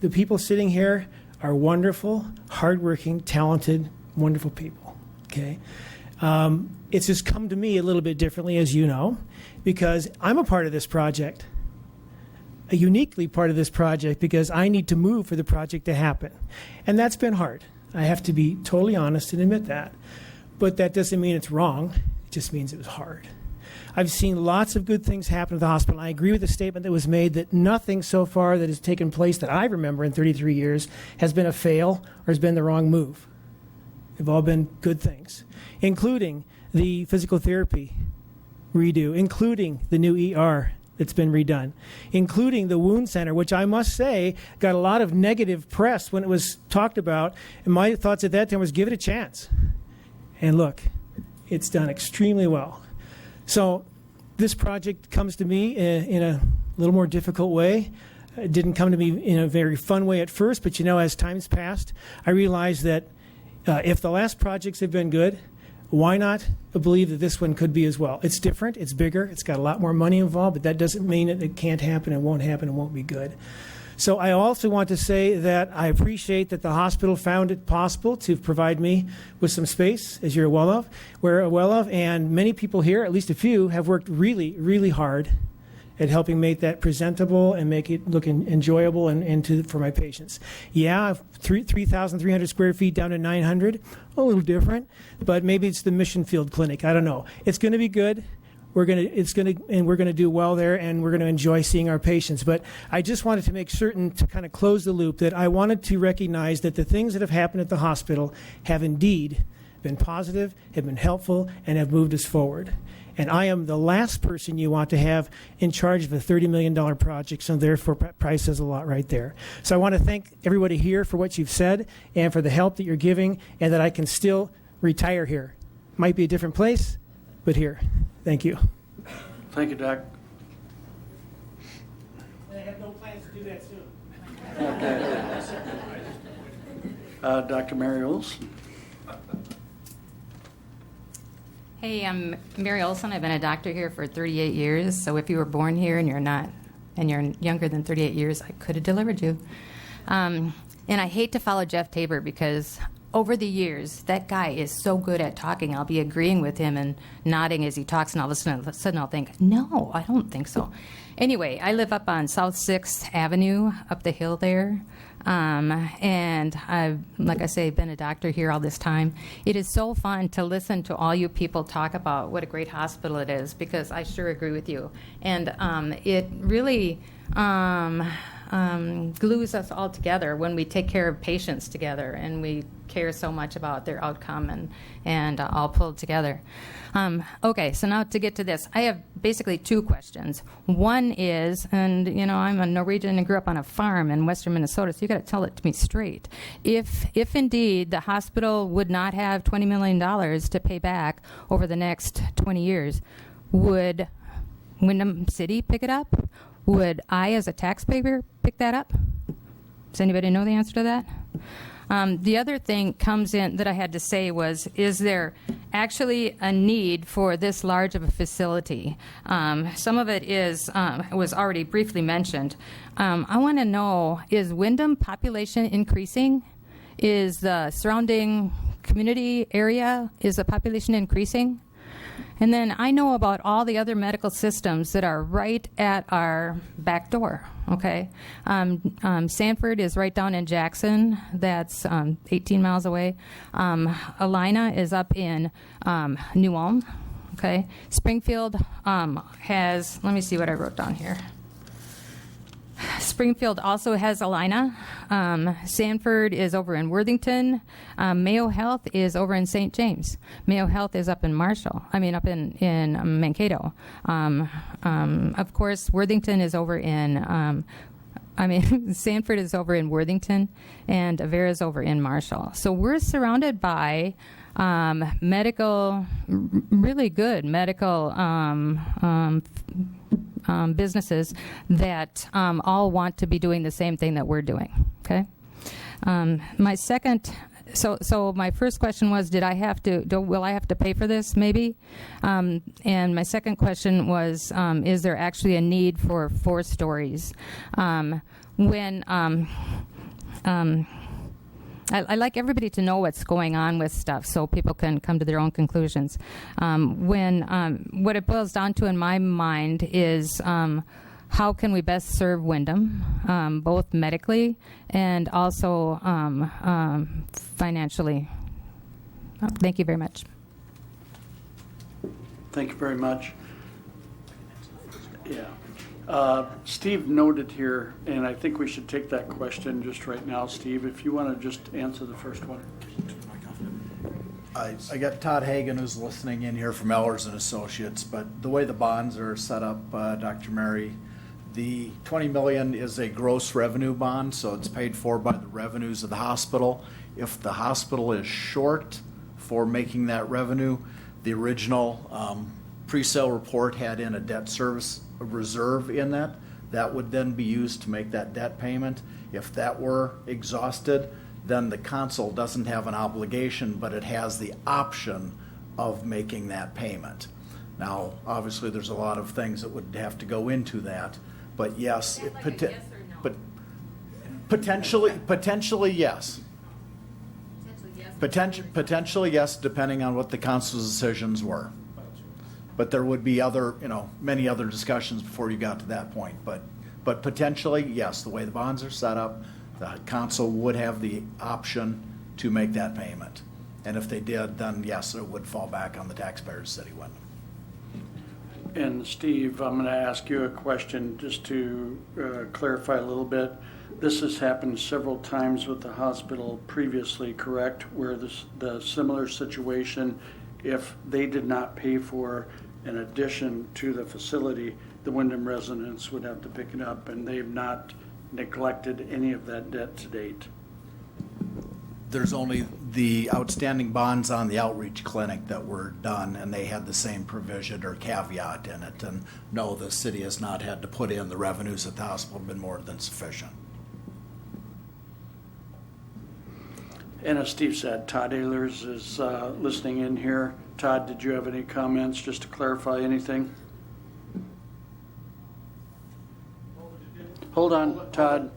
Speaker 21: The people sitting here are wonderful, hardworking, talented, wonderful people. Okay? It's just come to me a little bit differently, as you know, because I'm a part of this project, a uniquely part of this project, because I need to move for the project to happen. And that's been hard. I have to be totally honest and admit that. But that doesn't mean it's wrong. It just means it was hard. I've seen lots of good things happen at the hospital. I agree with the statement that was made that nothing so far that has taken place that I remember in 33 years has been a fail or has been the wrong move. They've all been good things, including the physical therapy redo, including the new ER that's been redone, including the wound center, which I must say got a lot of negative press when it was talked about. And my thoughts at that time was give it a chance. And look, it's done extremely well. So this project comes to me in a little more difficult way. It didn't come to me in a very fun way at first, but you know, as time's passed, I realized that if the last projects have been good, why not believe that this one could be as well? It's different, it's bigger, it's got a lot more money involved, but that doesn't mean that it can't happen, it won't happen, it won't be good. So I also want to say that I appreciate that the hospital found it possible to provide me with some space, as you're well of, and many people here, at least a few, have worked really, really hard at helping make that presentable and make it look enjoyable and for my patients. Yeah, 3,300 square feet down to 900, a little different, but maybe it's the mission field clinic. I don't know. It's going to be good. We're going to do well there, and we're going to enjoy seeing our patients. But I just wanted to make certain to kind of close the loop that I wanted to recognize that the things that have happened at the hospital have indeed been positive, have been helpful, and have moved us forward. And I am the last person you want to have in charge of a $30 million project, so therefore price says a lot right there. So I want to thank everybody here for what you've said and for the help that you're giving, and that I can still retire here. Might be a different place, but here. Thank you.
Speaker 1: Thank you, Doc.
Speaker 21: have no plans to do that soon.
Speaker 1: Okay. Dr. Mary Olson.
Speaker 2: Hey, I'm Mary Olson. I've been a doctor here for 38 years. So if you were born here and you're younger than 38 years, I could have delivered you. And I hate to follow Jeff Tabor because over the years, that guy is so good at talking. I'll be agreeing with him and nodding as he talks, and all of a sudden I'll think, no, I don't think so. Anyway, I live up on South 6th Avenue, up the hill there. And I've, like I say, been a doctor here all this time. It is so fun to listen to all you people talk about what a great hospital it is, because I sure agree with you. And it really glues us all together when we take care of patients together, and we care so much about their outcome and all pulled together. Okay, so now to get to this, I have basically two questions. One is, and I'm a Norwegian and grew up on a farm in western Minnesota, so you got to tell it to me straight. If indeed the hospital would not have $20 million to pay back over the next 20 years, would Windom City pick it up? Would I, as a taxpayer, pick that up? Does anybody know the answer to that? The other thing comes in that I had to say was, is there actually a need for this large of a facility? Some of it was already briefly mentioned. I want to know, is Windom population increasing? Is the surrounding community area, is the population increasing? And then I know about all the other medical systems that are right at our back door, okay? Sanford is right down in Jackson. That's 18 miles away. Alina is up in New Ulm, okay? Springfield has, let me see what I wrote down here. Springfield also has Alina. Sanford is over in Worthington. Mayo Health is over in St. James. Mayo Health is up in up in Mankato. Of course, Worthington is over in, Sanford is over in Worthington, and Avera is over in Marshall. So we're surrounded by really good medical businesses that all want to be doing the same thing that we're doing. Okay. My first question was, will I have to pay for this? Maybe. And my second question was, is there actually a need for 4 stories? I like everybody to know what's going on with stuff so people can come to their own conclusions. What it boils down to in my mind is how can we best serve Windom, both medically and also financially. Thank you very much.
Speaker 1: Thank you very much. Yeah. Steve noted here, and I think we should take that question just right now. Steve, if you want to just answer the first one.
Speaker 5: I got Todd Hagan who's listening in here from Ellers and Associates, but the way the bonds are set up, Dr. Mary, the $20 million is a gross revenue bond, so it's paid for by the revenues of the hospital. If the hospital is short for making that revenue, the original pre-sale report had in a debt service reserve in that would then be used to make that debt payment. If that were exhausted, then the consul doesn't have an obligation, but it has the option of making that payment. Now, obviously, there's a lot of things that would have to go into that, but yes, but potentially yes. Potentially yes, depending on what the consul's decisions were. But there would be many other discussions before you got to that point. But potentially, yes, the way the bonds are set up, the consul would have the option to make that payment. And if they did, then yes, it would fall back on the taxpayers of City Windom.
Speaker 1: And Steve, I'm going to ask you a question just to clarify a little bit. This has happened several times with the hospital previously, correct? Where the similar situation, if they did not pay for an addition to the facility, the Windom residents would have to pick it up, and they've not neglected any of that debt to date.
Speaker 21: That's correct.
Speaker 1: Is that correct? Okay. And Steve, I'm going to ask you a question just to clarify a little bit. This has happened several times with the hospital previously, correct? Where the similar situation, if they did not pay for an addition to the facility, the Windom residents would have to pick it up, and they've not neglected any of that debt to date.
Speaker 5: There's only the outstanding bonds on the outreach clinic that were done, and they had the same provision or caveat in it. And no, the city has not had to put in the revenues at the hospital, have been more than sufficient.
Speaker 1: And as Steve said, Todd Ehlers is listening in here. Todd, did you have any comments just to clarify anything? Hold on, Todd.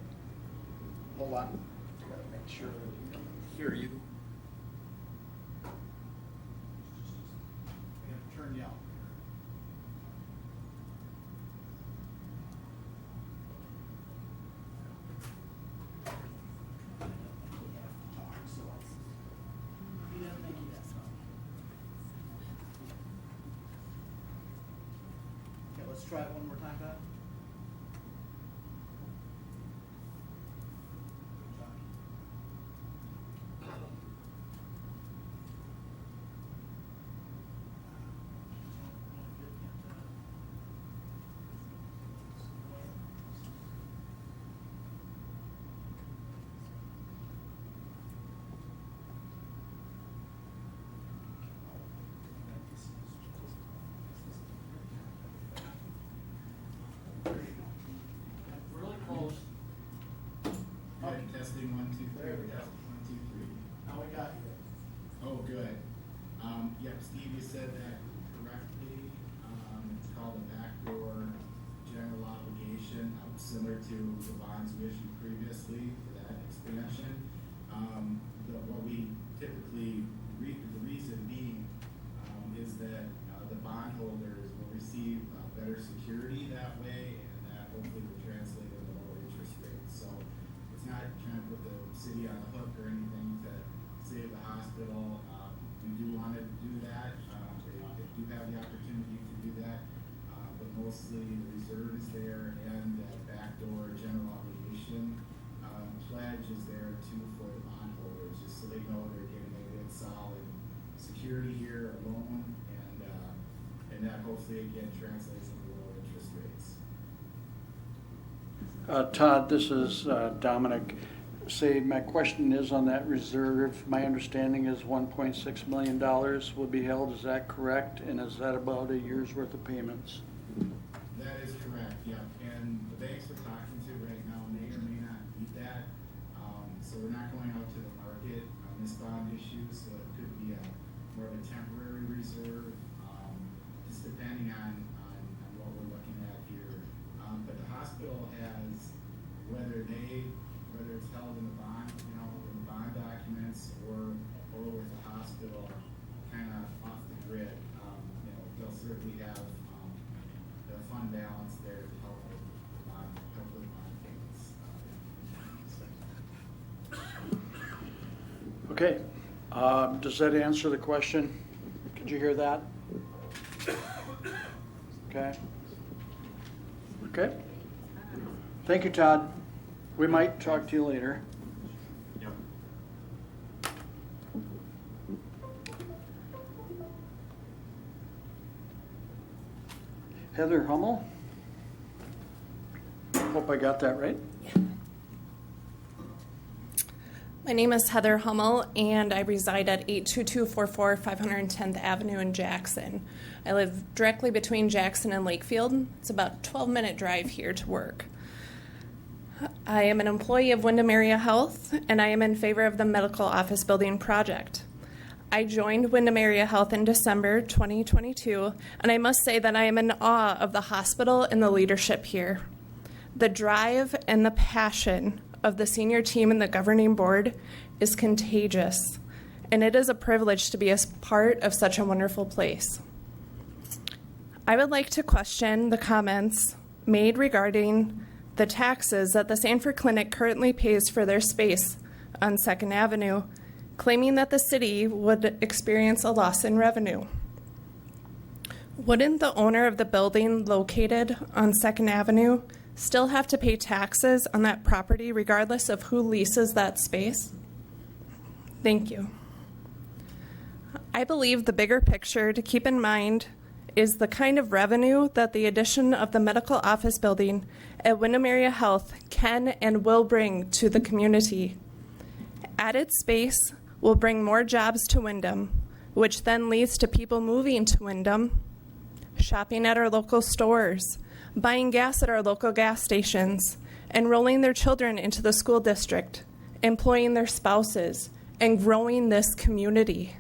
Speaker 5: Hold on. Gotta make sure that we can hear you. I gotta turn you out. Okay, let's try it one more time, Pat. Really close.
Speaker 3: Okay, testing 1, 2, 3.
Speaker 5: There we go.
Speaker 3: 1, 2, 3.
Speaker 5: Now we got you.
Speaker 3: Oh, good. Yep, Steve, you said that correctly. It's called a backdoor general obligation, similar to the bonds we issued previously for that expansion. What we typically, the reason being is that the bondholders will receive better security that way, and that hopefully will translate into lower interest rates. So it's not trying to put the city on the hook or anything to save the hospital. We do want to do that. They do have the opportunity to do that, but mostly the reserve is there and that backdoor general obligation pledge is there too for the bondholders, just so they know they're getting a good solid security here, a loan, and that hopefully again translates into lower interest rates.
Speaker 1: Todd, this is Dominic. Say, my question is on that reserve, my understanding is $1.6 million will be held, is that correct? And is that about a year's worth of payments?
Speaker 3: That is correct, yeah. And the banks we're talking to right now may or may not need that. So we're not going out to the market on this bond issue, so it could be more of a temporary reserve, just depending on what we're looking at here. But the hospital has, whether it's held in the bond, in the bond documents or with the hospital, kind of off the grid, they'll certainly have the fund balance there to help with bond payments.
Speaker 1: Okay, does that answer the question? Did you hear that? Okay. Okay. Thank you, Todd. We might talk to you later.
Speaker 3: Yep.
Speaker 1: Heather Hummel. Hope I got that right.
Speaker 22: My name is Heather Hummel, and I reside at 82244 510th Avenue in Jackson. I live directly between Jackson and Lakefield. It's about a 12-minute drive here to work. I am an employee of Windom Area Health, and I am in favor of the medical office building project. I joined Windom Area Health in December 2022, and I must say that I am in awe of the hospital and the leadership here. The drive and the passion of the senior team and the governing board is contagious, and it is a privilege to be a part of such a wonderful place. I would like to question the comments made regarding the taxes that the Sanford Clinic currently pays for their space on 2nd Avenue, claiming that the city would experience a loss in revenue. Wouldn't the owner of the building located on 2nd Avenue still have to pay taxes on that property regardless of who leases that space? Thank you. I believe the bigger picture to keep in mind is the kind of revenue that the addition of the medical office building at Windom Area Health can and will bring to the community. Added space will bring more jobs to Windom, which then leads to people moving to Windom, shopping at our local stores, buying gas at our local gas stations, enrolling their children into the school district, employing their spouses, and growing this community.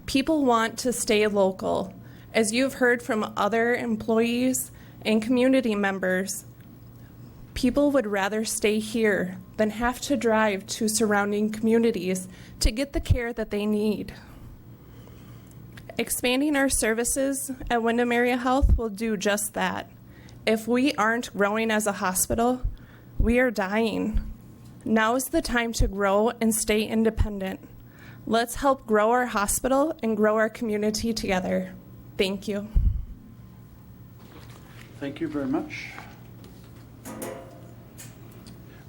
Speaker 22: People want to stay local. As you've heard from other employees and community members, people would rather stay here than have to drive to surrounding communities to get the care that they need. Expanding our services at Windom Area Health will do just that. If we aren't growing as a hospital, we are dying. Now is the time to grow and stay independent. Let's help grow our hospital and grow our community together. Thank you.
Speaker 1: Thank you very much.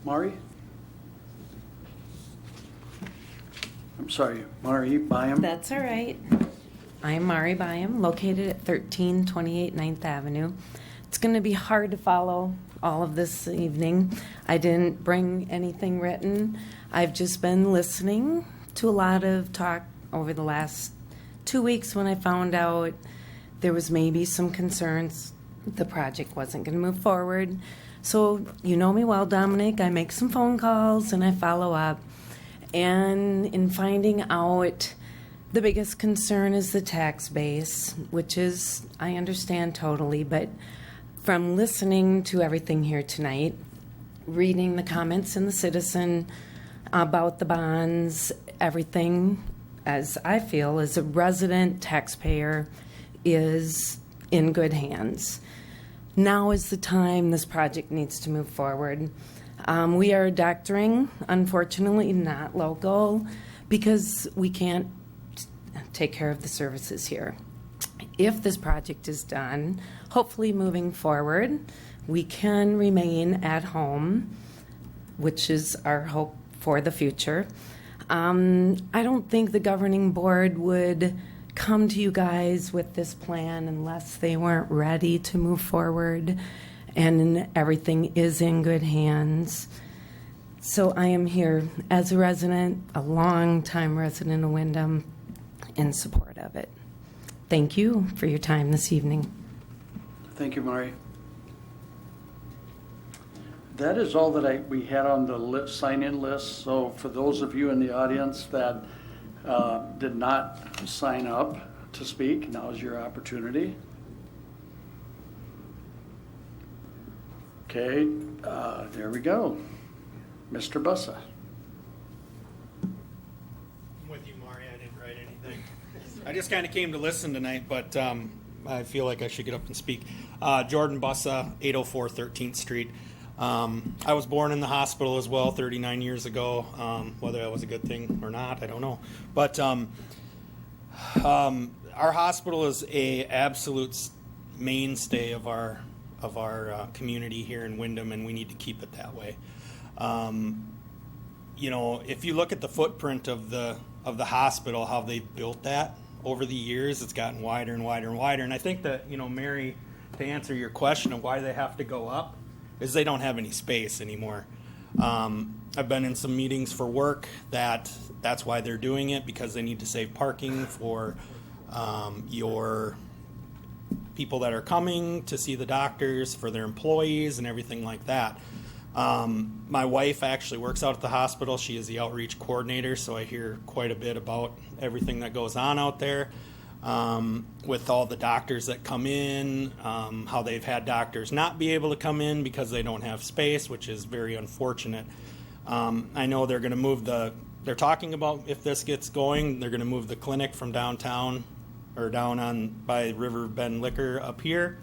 Speaker 1: Mari? I'm sorry, Mari Byam?
Speaker 7: That's all right. I'm Mari Byam, located at 1328 9th Avenue. It's going to be hard to follow all of this evening. I didn't bring anything written. I've just been listening to a lot of talk over the last 2 weeks when I found out there was maybe some concerns the project wasn't going to move forward. So you know me well, Dominic. I make some phone calls and I follow up. And in finding out, the biggest concern is the tax base, which is, I understand totally, but from listening to everything here tonight, reading the comments in the Citizen about the bonds, everything, as I feel, as a resident taxpayer, is in good hands. Now is the time this project needs to move forward. We are doctoring, unfortunately not local, because we can't take care of the services here. If this project is done, hopefully moving forward, we can remain at home, which is our hope for the future. I don't think the governing board would come to you guys with this plan unless they weren't ready to move forward and everything is in good hands. So I am here as a resident, a long-time resident of Windom, in support of it. Thank you for your time this evening.
Speaker 1: Thank you, Mari. That is all that we had on the sign-in list. So for those of you in the audience that did not sign up to speak, now is your opportunity. Okay, there we go. Mr. Bussa.
Speaker 8: I'm with you, Mari. I didn't write anything. I just kind of came to listen tonight, but I feel like I should get up and speak. Jordan Bussa, 804 13th Street. I was born in the hospital as well 39 years ago. Whether that was a good thing or not, I don't know. But our hospital is a absolute mainstay of our community here in Windom, and we need to keep it that way. You know, if you look at the footprint of the hospital, how they've built that over the years, it's gotten wider and wider and wider. And I think that, you know, Mary, to answer your question of why they have to go up, is they don't have any space anymore. I've been in some meetings for work that's why they're doing it, because they need to save parking for your people that are coming to see the doctors, for their employees and everything like that. My wife actually works out at the hospital. She is the outreach coordinator, so I hear quite a bit about everything that goes on out there. With all the doctors that come in, how they've had doctors not be able to come in because they don't have space, which is very unfortunate. I know they're going to move they're talking about, if this gets going, they're going to move the clinic from downtown or down on by River Bend Liquor up here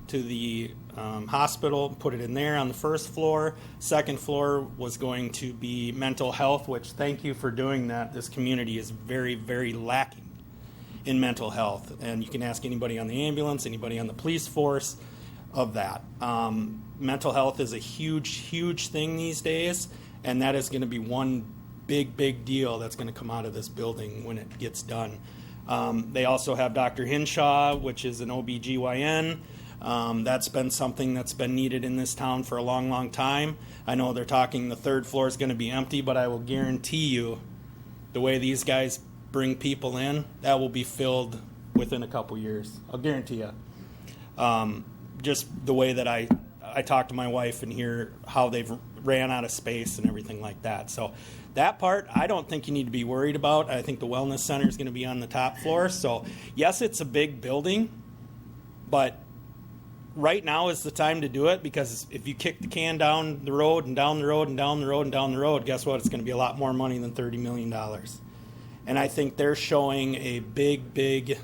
Speaker 8: to the hospital, put it in there on the first floor. Second floor was going to be mental health, which, thank you for doing that. This community is very, very lacking in mental health, and you can ask anybody on the ambulance, anybody on the police force of that. Mental health is a huge thing these days, and that is going to be one big deal that's going to come out of this building when it gets done. They also have Dr. Hinshaw, which is an OBGYN. That's been something that's been needed in this town for a long, long time. I know they're talking the third floor is going to be empty, but I will guarantee you the way these guys bring people in, that will be filled within a couple years. I'll guarantee you. Just the way that I talk to my wife and hear how they've ran out of space and everything like that. So that part, I don't think you need to be worried about. I think the wellness center is going to be on the top floor. So yes, it's a big building, but right now is the time to do it, because if you kick the can down the road and down the road and down the road and down the road, guess what? It's going to be a lot more money than $30 million. And I think they're showing a big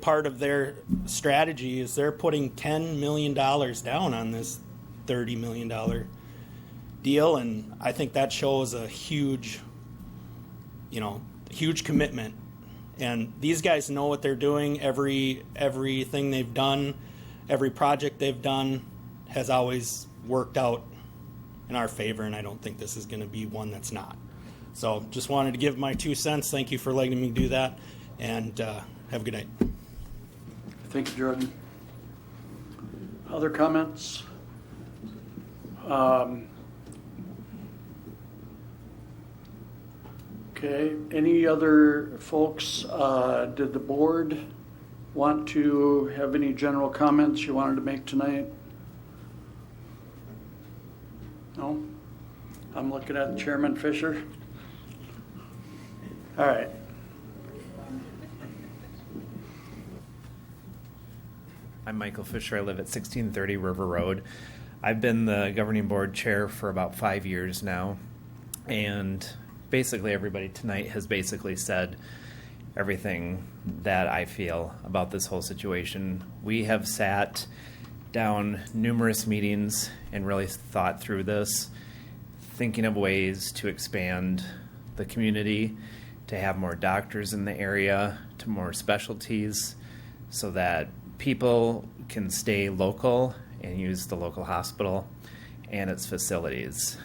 Speaker 8: part of their strategy is they're putting $10 million down on this $30 million deal. And I think that shows a huge commitment. And these guys know what they're doing. Everything they've done, every project they've done has always worked out in our favor, and I don't think this is going to be one that's not. So just wanted to give my 2 cents. Thank you for letting me do that, and have a good night.
Speaker 1: Thank you, Jordan. Other comments? Okay, any other folks? Did the board want to have any general comments you wanted to make tonight? No? I'm looking at Chairman Fisher. All right.
Speaker 4: I'm Michael Fisher. I live at 1630 River Road. I've been the governing board chair for about 5 years now, and basically everybody tonight has basically said everything that I feel about this whole situation. We have sat down numerous meetings and really thought through this, thinking of ways to expand the community, to have more doctors in the area, to more specialties, so that people can stay local and use the local hospital and its facilities.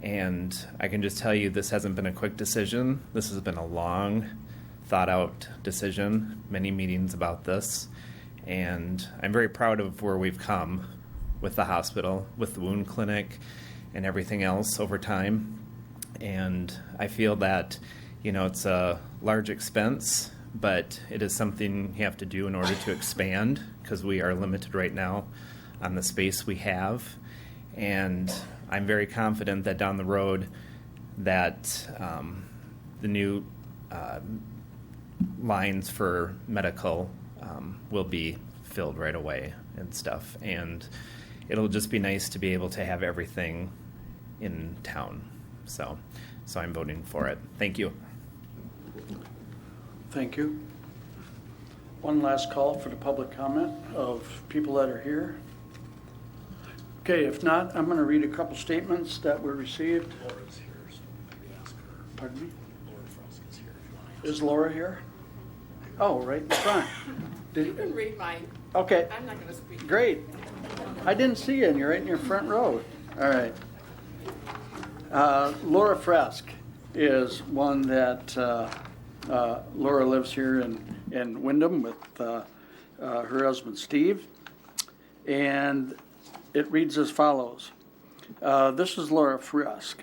Speaker 4: And I can just tell you, this hasn't been a quick decision. This has been a long, thought-out decision, many meetings about this. And I'm very proud of where we've come with the hospital, with the wound clinic, and everything else over time. And I feel that, it's a large expense, but it is something you have to do in order to expand, because we are limited right now on the space we have. And I'm very confident that down the road that the new lines for medical will be filled right away and stuff. And it'll just be nice to be able to have everything in town. So I'm voting for it. Thank you.
Speaker 1: Thank you. One last call for the public comment of people that are here. Okay, if not, I'm going to read a couple statements that were received.
Speaker 5: Laura's here, so maybe ask her.
Speaker 1: Pardon me?
Speaker 5: Laura Frost is here if you want to ask
Speaker 1: Is Laura here? Oh, right in front.
Speaker 6: You can read mine.
Speaker 1: Okay.
Speaker 6: I'm not going to speak.
Speaker 1: Great. I didn't see you, and you're right in your front row. All right. Laura Fresk is one that Laura lives here in Windom with her husband Steve, and it reads as follows. This is Laura Fresk.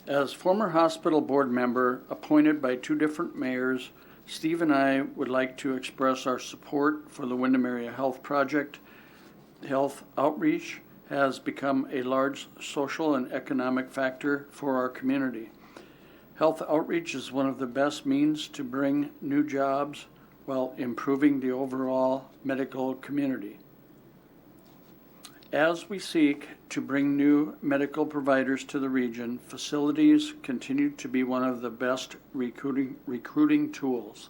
Speaker 1: As former hospital board member appointed by 2 different mayors, Steve and I would like to express our support for the Windom Area Health Project. Health outreach has become a large social and economic factor for our community. Health outreach is one of the best means to bring new jobs while improving the overall medical community. As we seek to bring new medical providers to the region, facilities continue to be one of the best recruiting tools.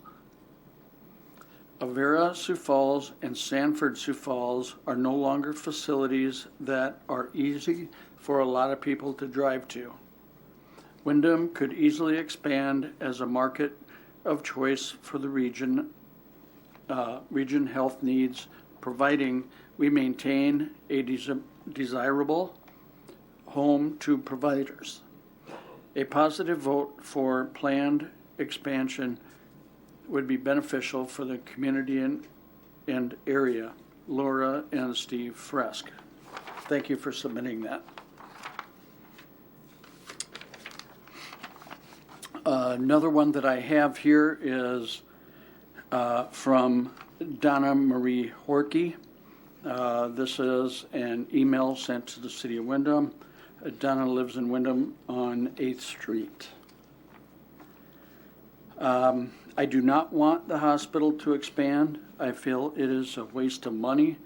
Speaker 1: Avera, Sioux Falls, and Sanford, Sioux Falls are no longer facilities that are easy for a lot of people to drive to. Windom could easily expand as a market of choice for the region health needs, providing we maintain a desirable home to providers. A positive vote for planned expansion would be beneficial for the community and area, Laura and Steve Fresk. Thank you for submitting that. Another one that I have here is from Donna Marie Horkey. This is an email sent to the City of Windom. Donna lives in Windom on 8th Street. I do not want the hospital to expand. I feel it is a waste of money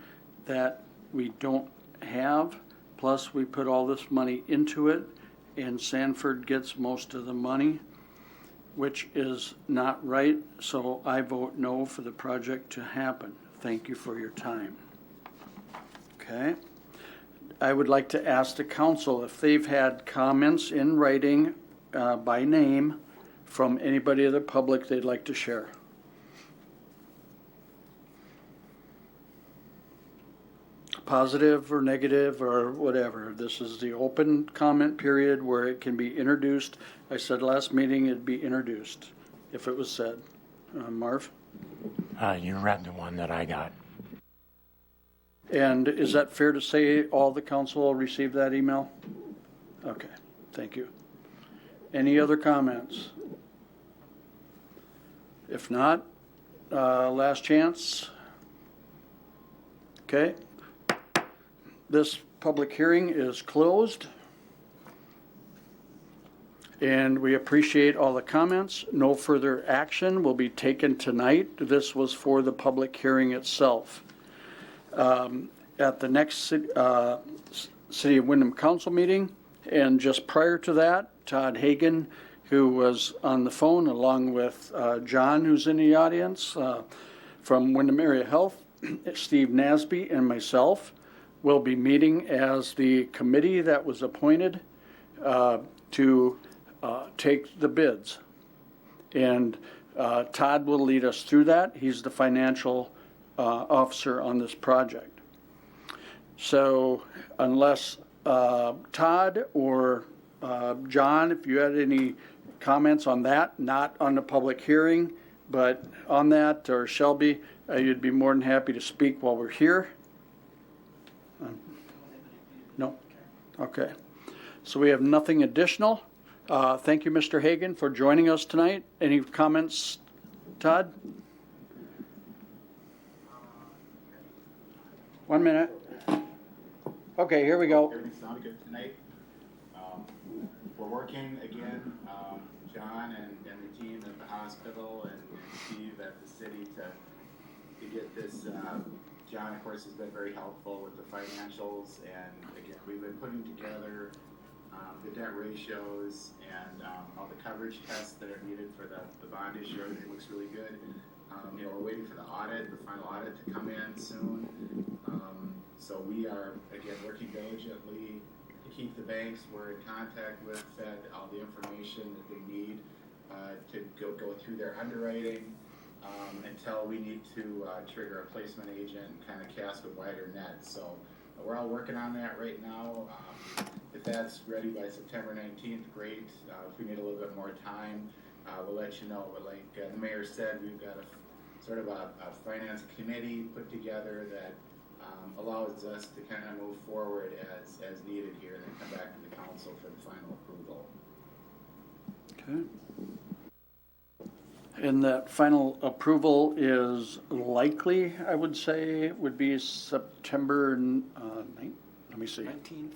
Speaker 1: that we don't have. Plus, we put all this money into it, and Sanford gets most of the money, which is not right. So I vote no for the project to happen. Thank you for your time. Okay. I would like to ask the council if they've had comments in writing by name from anybody of the public they'd like to share. Positive or negative or whatever. This is the open comment period where it can be introduced. I said last meeting it'd be introduced if it was said. Marv?
Speaker 9: You read the one that I got.
Speaker 1: And is that fair to say all the council received that email? Okay, thank you. Any other comments? If not, last chance. Okay. This public hearing is closed. And we appreciate all the comments. No further action will be taken tonight. This was for the public hearing itself. At the next City of Windom Council meeting, and just prior to that, Todd Hagan, who was on the phone, along with John, who's in the audience, from Windom Area Health, Steve Nasby, and myself, will be meeting as the committee that was appointed to take the bids. And Todd will lead us through that. He's the financial officer on this project. So unless Todd or John, if you had any comments on that, not on the public hearing, but on that, or Shelby, you'd be more than happy to speak while we're here. No? Okay. So we have nothing additional. Thank you, Mr. Hagan, for joining us tonight. Any comments, Todd? 1 minute. Okay, here we go.
Speaker 3: Everything sounded good tonight. We're working again, John and the team at the hospital and Steve at the city to get this. John, of course, has been very helpful with the financials, and again, we've been putting together the debt ratios and all the coverage tests that are needed for the bond issue. Everything looks really good. We're waiting for the final audit to come in soon. So we are, again, working diligently to keep the banks. We're in contact with Fed, all the information that they need to go through their underwriting until we need to trigger a placement agent and kind of cast a wider net. So we're all working on that right now. If that's ready by September 19th, great. If we need a little bit more time, we'll let you know. But like the mayor said, we've got a sort of a finance committee put together that allows us to kind of move forward as needed here and then come back to the council for the final approval.
Speaker 1: Okay. And that final approval is likely, I would say, would be September, let me see.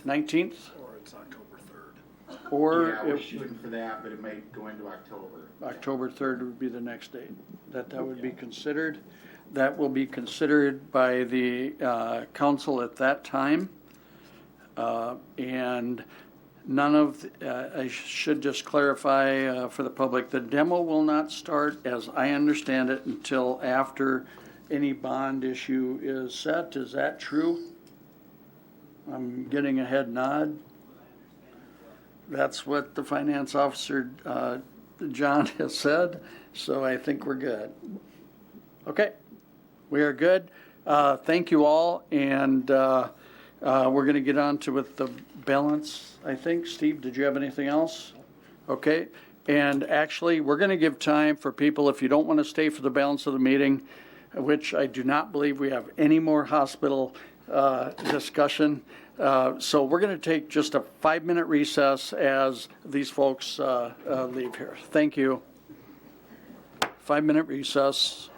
Speaker 1: 19th?
Speaker 5: Or it's October 3rd.
Speaker 1: Or
Speaker 3: yeah, we're shooting for that, but it might go into October.
Speaker 1: October 3rd would be the next date that would be considered. That will be considered by the council at that time. And none of, I should just clarify for the public, the demo will not start, as I understand it, until after any bond issue is set. Is that true? I'm getting a head nod. That's what the finance officer, John, has said. So I think we're good. Okay, we are good. Thank you all. And we're going to get on to with the balance, I think. Steve, did you have anything else? Okay. And actually, we're going to give time for people, if you don't want to stay for the balance of the meeting, which I do not believe we have any more hospital discussion. So we're going to take just a 5-minute recess as these folks leave here. Thank you. 5-minute recess.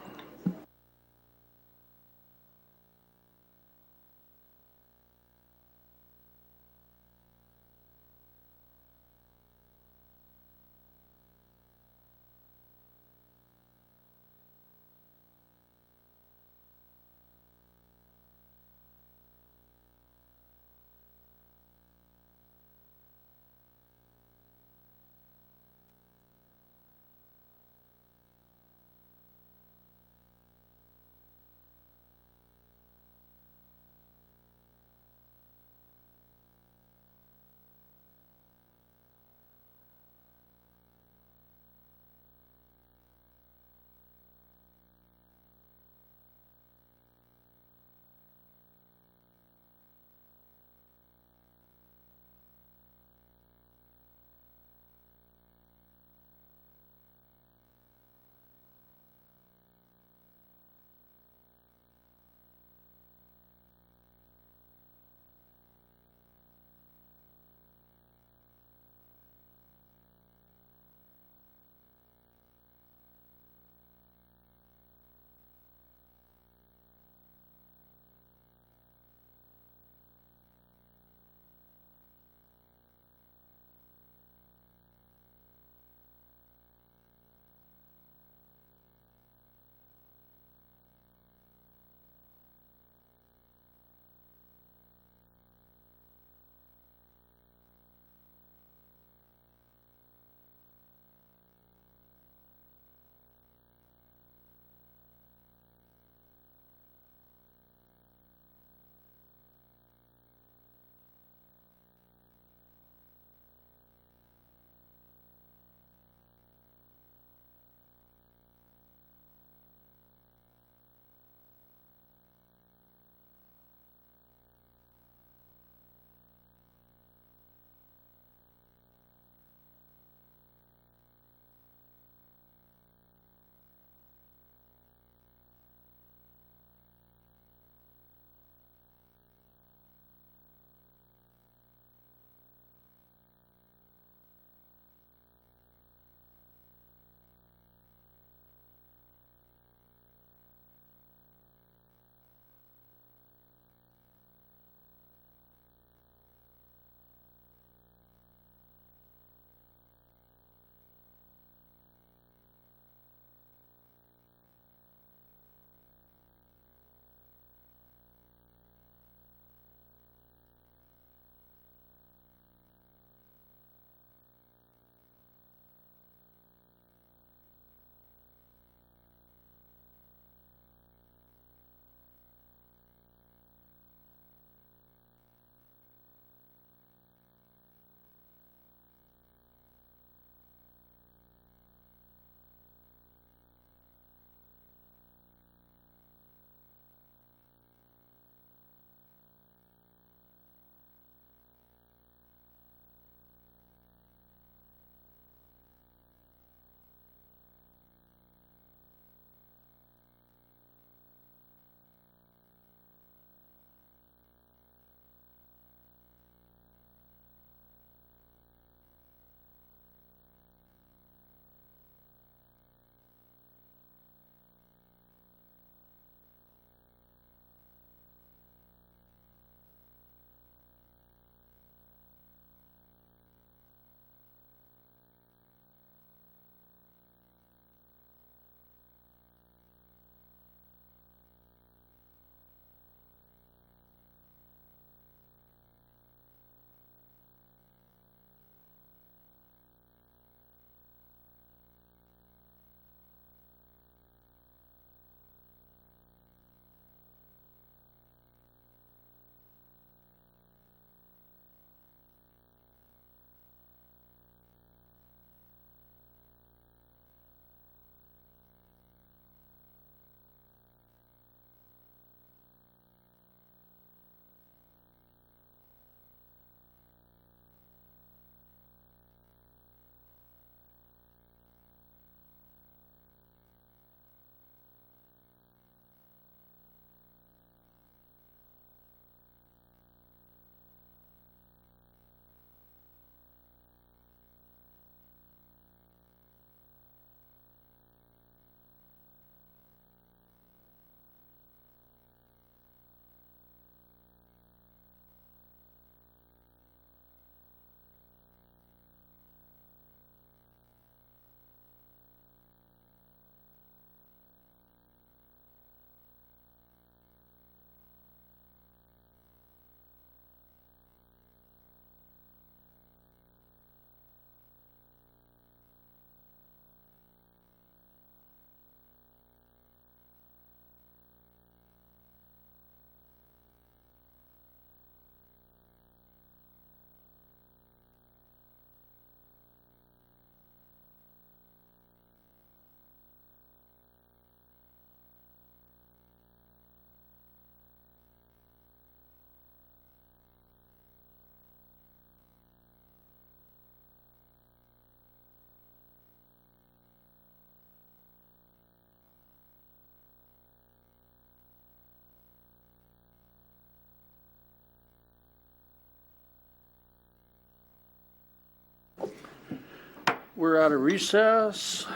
Speaker 1: we're out of recess.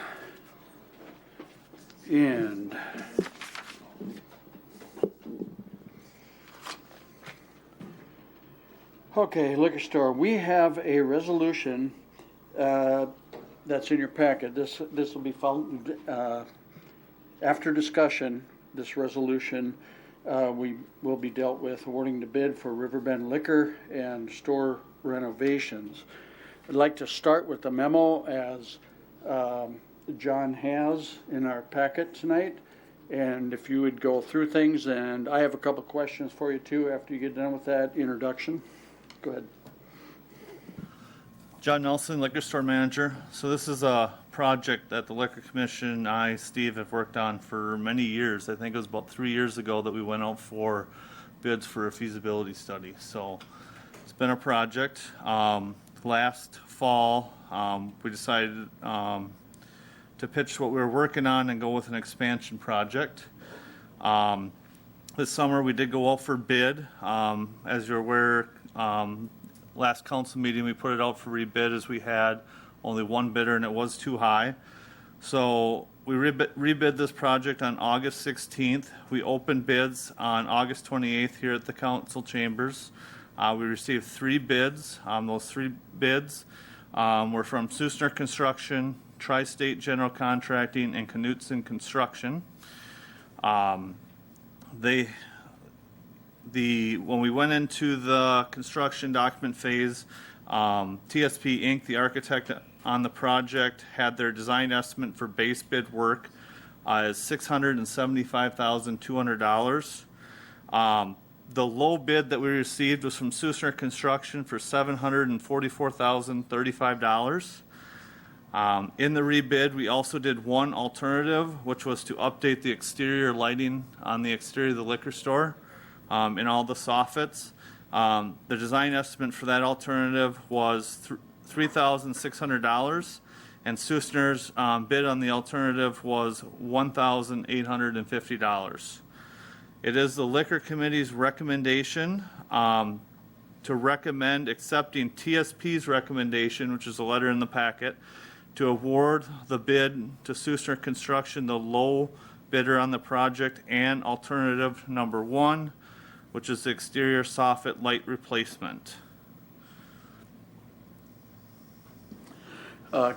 Speaker 1: And okay, liquor store. We have a resolution that's in your packet. This will be followed after discussion. This resolution we will be dealt with awarding the bid for Riverbend Liquor and store renovations. I'd like to start with the memo as John has in our packet tonight, and if you would go through things, and I have a couple questions for you too after you get done with that introduction. Go ahead.
Speaker 10: John Nelson, Liquor Store Manager. So this is a project that the Liquor Commission, I, Steve, have worked on for many years. I think it was about 3 years ago that we went out for bids for a feasibility study. So it's been a project. Last fall, we decided to pitch what we were working on and go with an expansion project. This summer we did go out for bid. As you're aware, last council meeting we put it out for rebid as we had only one bidder and it was too high. So we rebid this project on August 16th. We opened bids on August 28th here at the council chambers. We received 3 bids. Those 3 bids were from Susner Construction, Tri-State General Contracting, and Knutson Construction. When we went into the construction document phase, TSP Inc., the architect on the project, had their design estimate for base bid work as $675,200. The low bid that we received was from Susner Construction for $744,035. In the rebid, we also did one alternative, which was to update the exterior lighting on the exterior of the liquor store in all the soffits. The design estimate for that alternative was $3,600, and Susner's bid on the alternative was $1,850. It is the Liquor Committee's recommendation to recommend accepting TSP's recommendation, which is a letter in the packet, to award the bid to Susner Construction, the low bidder on the project, and alternative number 1, which is the exterior soffit light replacement.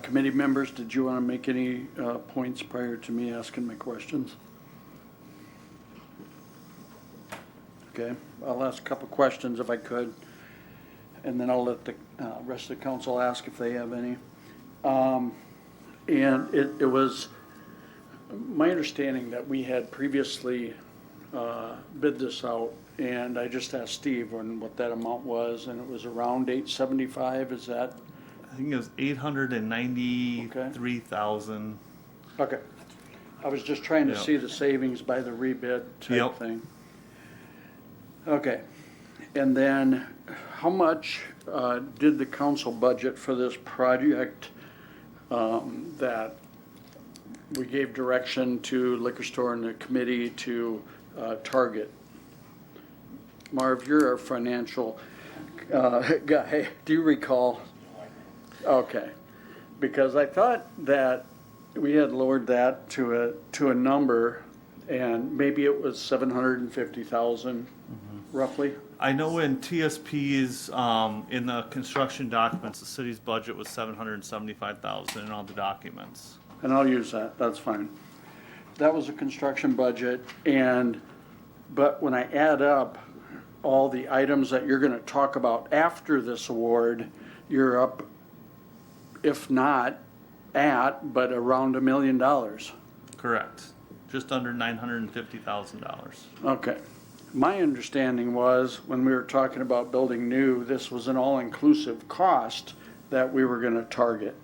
Speaker 1: Committee members, did you want to make any points prior to me asking my questions? Okay, I'll ask a couple questions if I could, and then I'll let the rest of the council ask if they have any. And it was my understanding that we had previously bid this out, and I just asked Steve on what that amount was, and it was around $875. Is that?
Speaker 10: I think it was $893,000.
Speaker 1: Okay. I was just trying to see the savings by the rebid type thing. Okay. And then how much did the council budget for this project that we gave direction to liquor store and the committee to target? Marv, you're our financial guy. Do you recall? Okay. Because I thought that we had lowered that to a number, and maybe it was $750,000 roughly.
Speaker 10: I know in TSP's in the construction documents, the city's budget was $775,000 in all the documents.
Speaker 1: And I'll use that. That's fine. That was a construction budget, but when I add up all the items that you're going to talk about after this award, you're up, if not at, but around $1 million.
Speaker 10: Correct. Just under $950,000.
Speaker 1: Okay. My understanding was when we were talking about building new, this was an all-inclusive cost that we were going to target.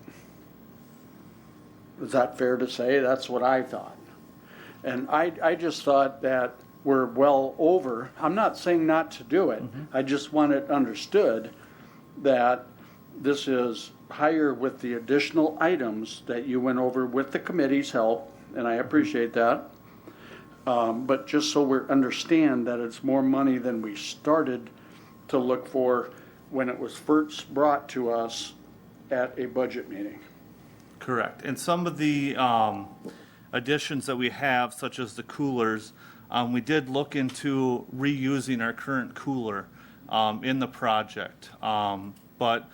Speaker 1: Is that fair to say? That's what I thought. And I just thought that we're well over. I'm not saying not to do it. I just want it understood that this is higher with the additional items that you went over with the committee's help, and I appreciate that. But just so we understand that it's more money than we started to look for when it was first brought to us at a budget meeting.
Speaker 10: Correct. And some of the additions that we have, such as the coolers, we did look into reusing our current cooler in the project. But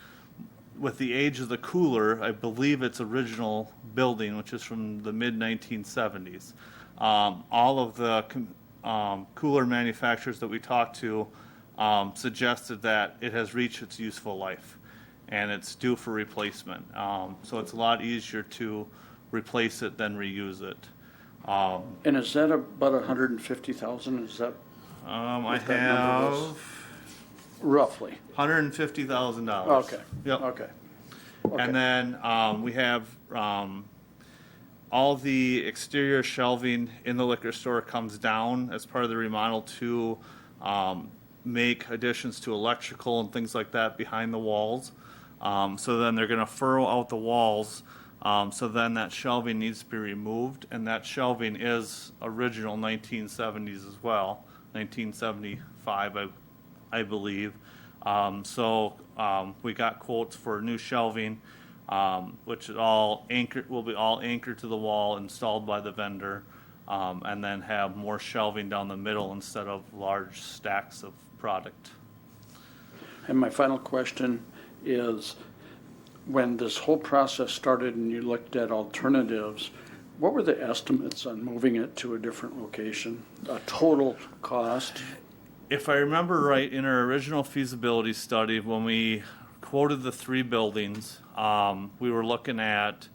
Speaker 10: with the age of the cooler, I believe its original building, which is from the mid-1970s, all of the cooler manufacturers that we talked to suggested that it has reached its useful life and it's due for replacement. So it's a lot easier to replace it than reuse it.
Speaker 1: And is that about 150,000? Is that?
Speaker 10: I
Speaker 1: what that number was?
Speaker 10: have
Speaker 1: Roughly.
Speaker 10: $150,000.
Speaker 1: Okay.
Speaker 10: Yep.
Speaker 1: Okay.
Speaker 10: And then we have all the exterior shelving in the liquor store comes down as part of the remodel to make additions to electrical and things like that behind the walls. So then they're going to furrow out the walls. So then that shelving needs to be removed, and that shelving is original 1970s as well, 1975, I believe. So we got quotes for new shelving, which is all will be all anchored to the wall, installed by the vendor, and then have more shelving down the middle instead of large stacks of product.
Speaker 1: And my final question is, when this whole process started and you looked at alternatives, what were the estimates on moving it to a different location? A total cost?
Speaker 10: If I remember right, in our original feasibility study, when we quoted the 3 buildings, we were looking at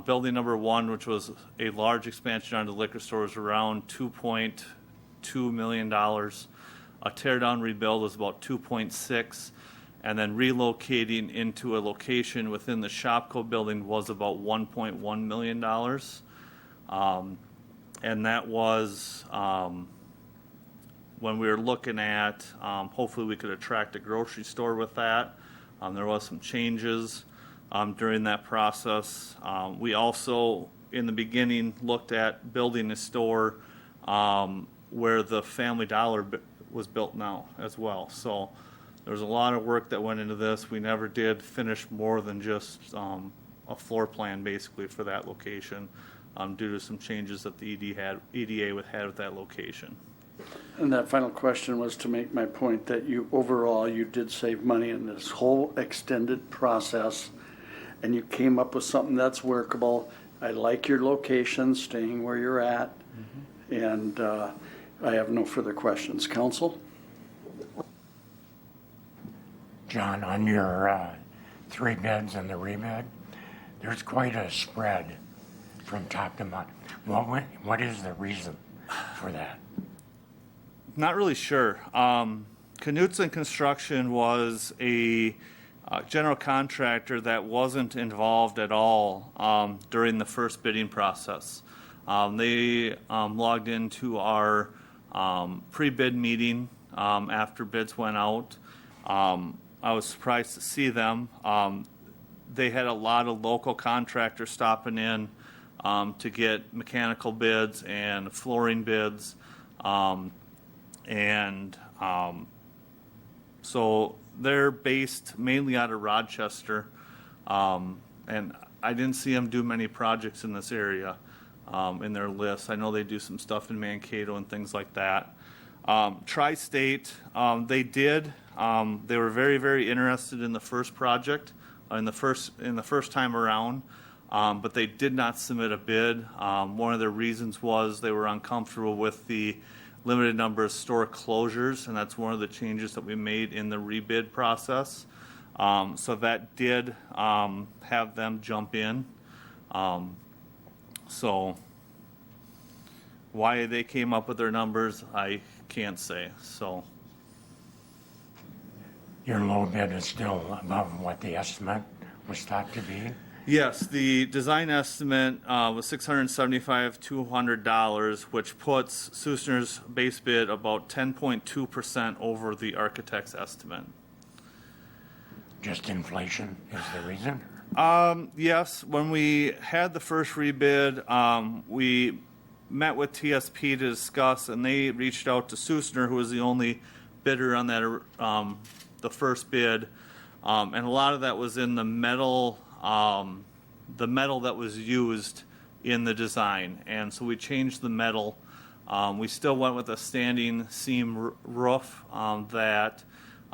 Speaker 10: building number 1, which was a large expansion onto the liquor store, was around $2.2 million. A tear down rebuild was about 2.6, and then relocating into a location within the Shopco building was about $1.1 million. And that was when we were looking at, hopefully we could attract a grocery store with that. There was some changes during that process. We also, in the beginning, looked at building a store where the Family Dollar was built now as well. So there's a lot of work that went into this. We never did finish more than just a floor plan basically for that location due to some changes that the EDA had with that location.
Speaker 1: And that final question was to make my point that overall you did save money in this whole extended process, and you came up with something that's workable. I like your location, staying where you're at, and I have no further questions. Council?
Speaker 9: John, on your 3 beds and the rebed, there's quite a spread from top to bottom. What is the reason for that?
Speaker 10: Not really sure. Knutson Construction was a general contractor that wasn't involved at all during the first bidding process. They logged into our pre-bid meeting after bids went out. I was surprised to see them. They had a lot of local contractors stopping in to get mechanical bids and flooring bids. So they're based mainly out of Rochester, and I didn't see them do many projects in this area in their list. I know they do some stuff in Mankato and things like that. Tri-State, they did. They were very, very interested in the first project, in the first time around, but they did not submit a bid. One of their reasons was they were uncomfortable with the limited number of store closures, and that's one of the changes that we made in the rebid process. So that did have them jump in. So why they came up with their numbers, I can't say. So
Speaker 9: Your low bid is still above what the estimate was thought to be?
Speaker 10: Yes, the design estimate was $675,200, which puts Susner's base bid about 10.2% over the architect's estimate.
Speaker 9: Just inflation is the reason?
Speaker 10: Yes, when we had the first rebid, we met with TSP to discuss, and they reached out to Susner, who was the only bidder on that the first bid, and a lot of that was in the metal metal that was used in the design. And so we changed the metal. We still went with a standing seam roof that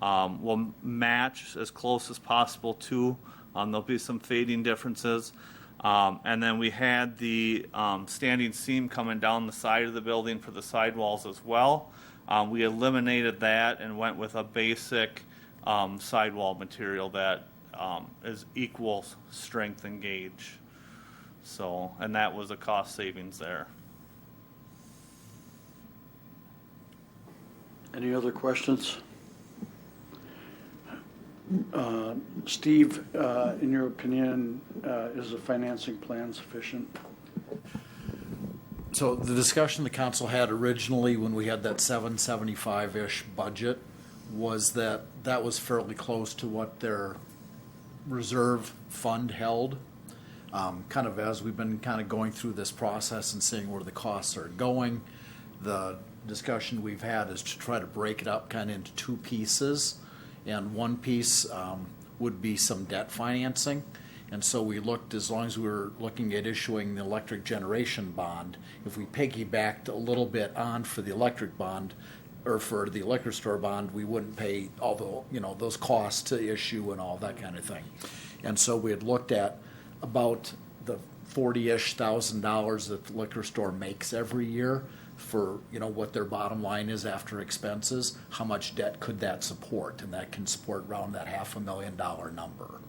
Speaker 10: will match as close as possible to. There'll be some fading differences. And then we had the standing seam coming down the side of the building for the sidewalls as well. We eliminated that and went with a basic sidewall material that is equal strength and gauge. So, and that was a cost savings there.
Speaker 1: Any other questions? Steve, in your opinion, is the financing plan sufficient?
Speaker 5: So the discussion the council had originally when we had that 775-ish budget was that was fairly close to what their reserve fund held. Kind of as we've been kind of going through this process and seeing where the costs are going, the discussion we've had is to try to break it up kind of into two pieces. And one piece would be some debt financing. And so we looked, as long as we were looking at issuing the electric generation bond, if we piggybacked a little bit on for the electric bond, or for the liquor store bond, we wouldn't pay all the, those costs to issue and all that kind of thing. And so we had looked at about the $40,000-ish that the liquor store makes every year for, what their bottom line is after expenses, how much debt could that support? And that can support around that $500,000 number.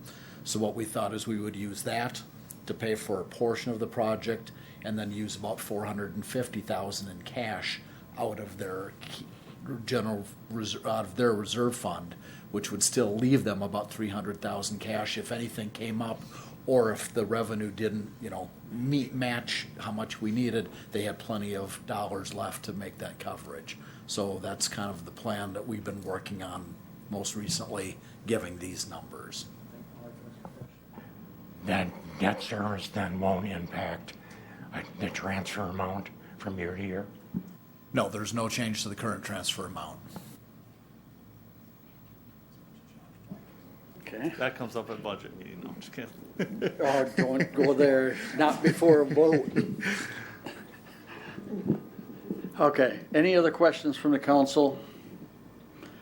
Speaker 5: So what we thought is we would use that to pay for a portion of the project and then use about $450,000 in cash out of their reserve fund, which would still leave them about $300,000 cash if anything came up, or if the revenue didn't, match how much we needed, they had plenty of dollars left to make that coverage. So that's kind of the plan that we've been working on most recently, giving these numbers.
Speaker 9: That debt service then won't impact the transfer amount from year to year?
Speaker 5: No, there's no change to the current transfer amount.
Speaker 1: Okay.
Speaker 10: That comes up at budget meeting. No, I'm just kidding.
Speaker 1: Oh, don't go there, not before a vote. Okay, any other questions from the council?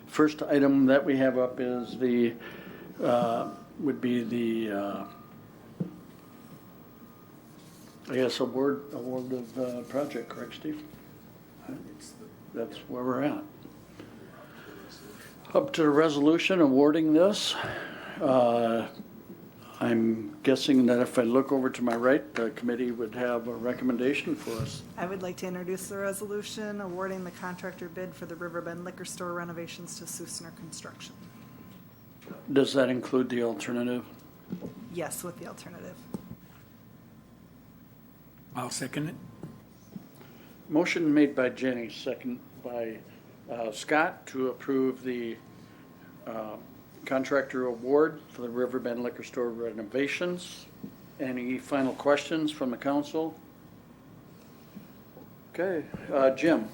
Speaker 1: First item that we have up is would be the award of project, correct, Steve? That's where we're at. Up to the resolution awarding this. I'm guessing that if I look over to my right, the committee would have a recommendation for us.
Speaker 11: I would like to introduce the resolution awarding the contractor bid for the Riverbend Liquor Store renovations to Susner Construction.
Speaker 1: Does that include the alternative?
Speaker 11: Yes, with the alternative.
Speaker 12: I'll second it.
Speaker 1: Motion made by Jenny, second by Scott to approve the contractor award for the Riverbend Liquor Store renovations. Any final questions from the council? Okay, Jim.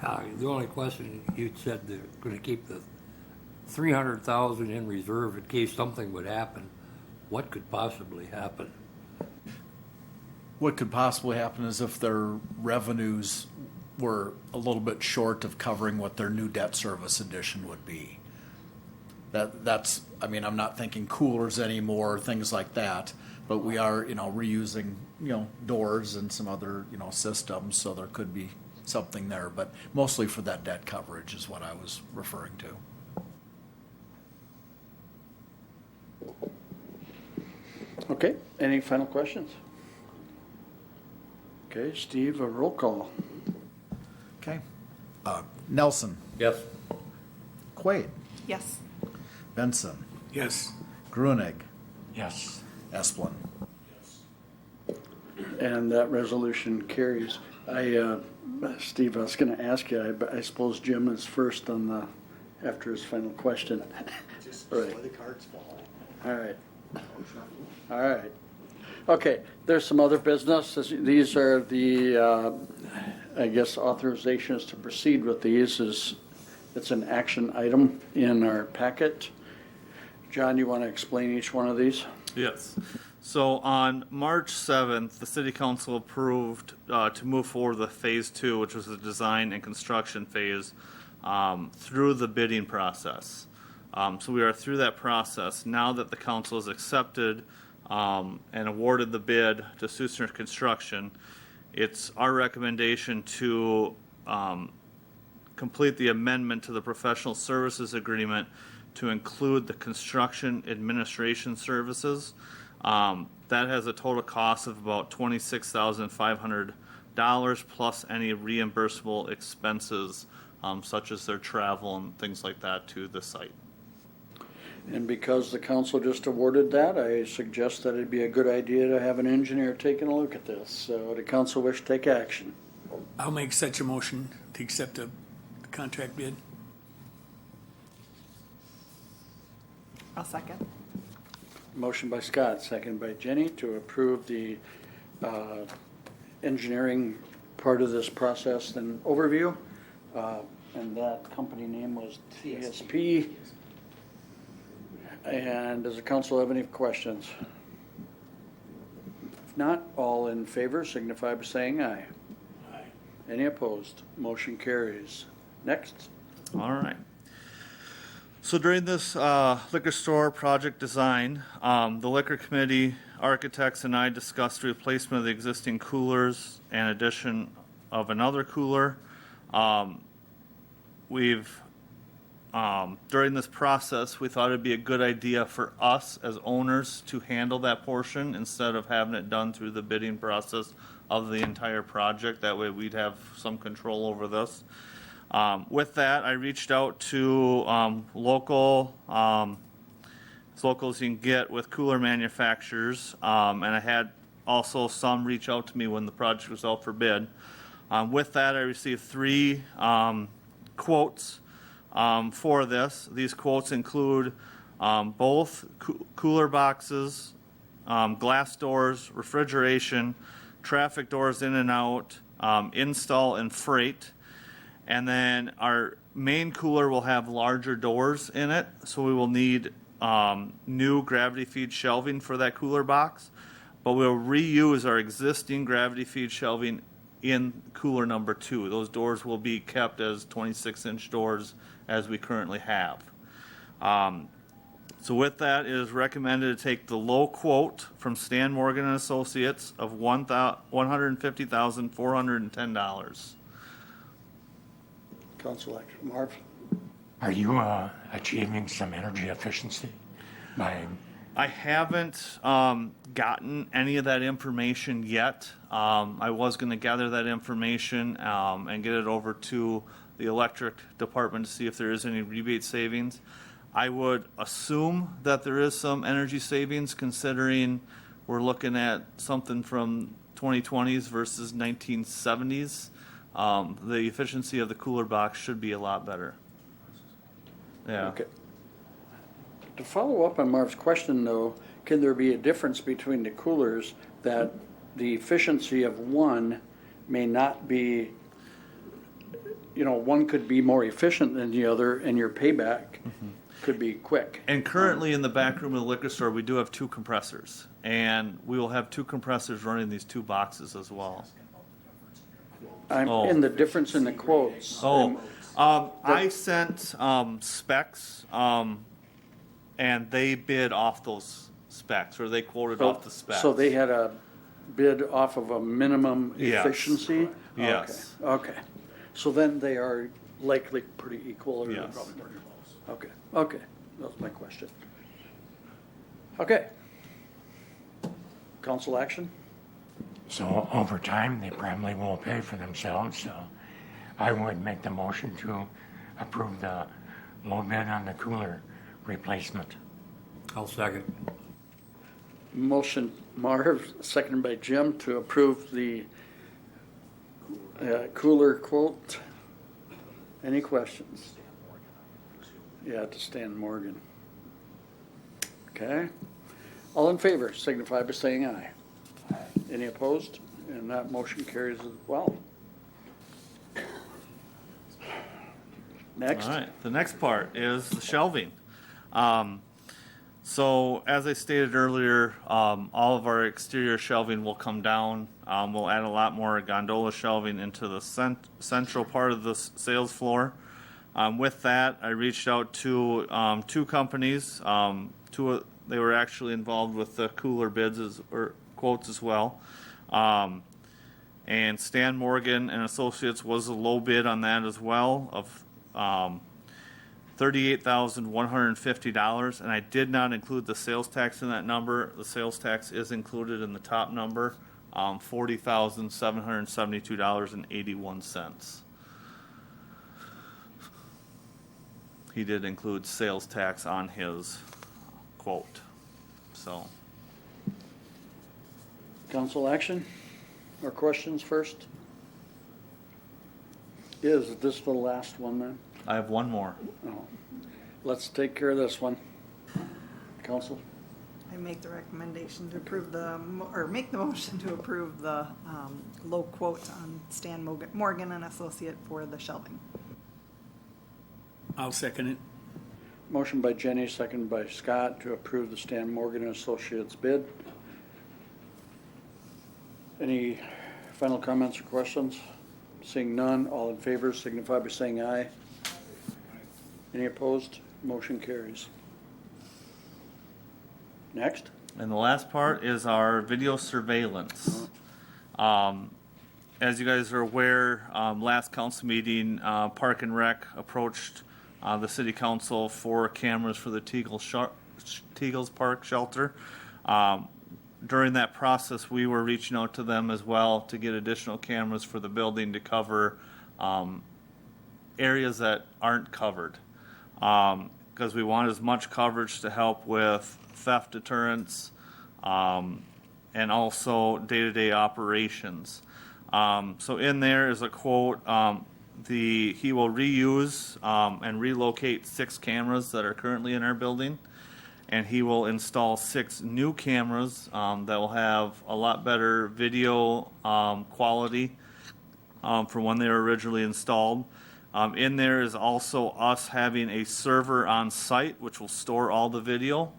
Speaker 12: The only question, you said they're going to keep the $300,000 in reserve in case something would happen. What could possibly happen?
Speaker 5: What could possibly happen is if their revenues were a little bit short of covering what their new debt service addition would be. That's I'm not thinking coolers anymore, things like that, but we are, reusing, doors and some other, systems, so there could be something there, but mostly for that debt coverage is what I was referring to.
Speaker 1: Okay, any final questions? Okay, Steve, a roll call.
Speaker 5: Okay. Nelson.
Speaker 12: Yes.
Speaker 5: Quaid.
Speaker 11: Yes.
Speaker 5: Benson.
Speaker 12: Yes.
Speaker 5: Grunig.
Speaker 9: Yes.
Speaker 5: Esplin.
Speaker 1: And that resolution carries. Steve, I was going to ask you, I suppose Jim is first on after his final question.
Speaker 5: Just
Speaker 1: right.
Speaker 5: the cards fall.
Speaker 1: All right. All right. Okay, there's some other business. These are the, authorizations to proceed with these. It's an action item in our packet. John, you want to explain each one of these?
Speaker 10: Yes. So on March 7th, the City Council approved to move forward with Phase 2, which was the design and construction phase, through the bidding process. So we are through that process. Now that the council has accepted and awarded the bid to Susner Construction, it's our recommendation to complete the amendment to the professional services agreement to include the construction administration services. That has a total cost of about $26,500 plus any reimbursable expenses, such as their travel and things like that to the site.
Speaker 1: And because the council just awarded that, I suggest that it'd be a good idea to have an engineer taking a look at this. So the council wish to take action.
Speaker 13: I'll make such a motion to accept the contract bid.
Speaker 11: I'll second.
Speaker 1: Motion by Scott, second by Jenny to approve the engineering part of this process and overview. And that company name was TSP. And does the council have any questions? If not, all in favor signify by saying aye. Aye. Any opposed? Motion carries. Next.
Speaker 10: All right. So during this liquor store project design, the liquor committee, architects, and I discussed replacement of the existing coolers and addition of another cooler. During this process, we thought it'd be a good idea for us as owners to handle that portion instead of having it done through the bidding process of the entire project. That way we'd have some control over this. With that, I reached out to local, as local as you can get with cooler manufacturers, and I had also some reach out to me when the project was out for bid. With that, I received 3 quotes for this. These quotes include both cooler boxes, glass doors, refrigeration, traffic doors in and out, install and freight. And then our main cooler will have larger doors in it, so we will need new gravity feed shelving for that cooler box. But we'll reuse our existing gravity feed shelving in cooler number 2. Those doors will be kept as 26-inch doors as we currently have. So with that, it is recommended to take the low quote from Stan Morgan and Associates of $150,410.
Speaker 1: Council action. Marv?
Speaker 9: Are you achieving some energy efficiency by?
Speaker 10: I haven't gotten any of that information yet. I was going to gather that information and get it over to the electric department to see if there is any rebate savings. I would assume that there is some energy savings, considering we're looking at something from 2020s versus 1970s. The efficiency of the cooler box should be a lot better. Yeah.
Speaker 1: Okay. To follow up on Marv's question, though, can there be a difference between the coolers that the efficiency of one may not be, one could be more efficient than the other, and your payback could be quick?
Speaker 10: And currently in the back room of the liquor store, we do have 2 compressors, and we will have 2 compressors running these 2 boxes as well.
Speaker 1: I'm in the difference in the quotes.
Speaker 10: I sent specs, and they bid off those specs, or they quoted off the specs.
Speaker 1: So they had a bid off of a minimum
Speaker 10: Yes.
Speaker 1: efficiency?
Speaker 10: Yes.
Speaker 1: Okay. So then they are likely pretty equal? Or
Speaker 10: Yes.
Speaker 1: probably pretty close. Okay. That was my question. Okay. Council action?
Speaker 9: So over time, they probably will pay for themselves. So I would make the motion to approve the low bid on the cooler replacement.
Speaker 12: I'll second.
Speaker 1: Motion Marv, seconded by Jim, to approve the cooler quote. Any questions? Yeah, to Stan Morgan. Okay. All in favor signify by saying aye. Any opposed? And that motion carries as well. Next.
Speaker 10: All right. The next part is the shelving. So as I stated earlier, all of our exterior shelving will come down. We'll add a lot more gondola shelving into the central part of the sales floor. With that, I reached out to 2 companies. They were actually involved with the cooler bids or quotes as well. And Stan Morgan and Associates was a low bid on that as well of $38,150, and I did not include the sales tax in that number. The sales tax is included in the top number, $40,772.81. He did include sales tax on his quote. So,
Speaker 1: Council action or questions first? Is this the last one then?
Speaker 10: I have one more.
Speaker 1: Oh. Let's take care of this one. Council?
Speaker 11: I make the recommendation to approve make the motion to approve the low quote on Stan Morgan and Associate for the shelving.
Speaker 13: I'll second it.
Speaker 1: Motion by Jenny, second by Scott to approve the Stan Morgan and Associates bid. Any final comments or questions? Seeing none, all in favor signify by saying aye. Any opposed? Motion carries. Next.
Speaker 10: And the last part is our video surveillance. As you guys are aware, last council meeting, Park and Rec approached the city council for cameras for the Teagles Park shelter. During that process, we were reaching out to them as well to get additional cameras for the building to cover areas that aren't covered. Because we want as much coverage to help with theft deterrence and also day-to-day operations. So in there is a quote. He will reuse and relocate 6 cameras that are currently in our building, and he will install 6 new cameras that will have a lot better video quality from when they were originally installed. In there is also us having a server on site which will store all the video.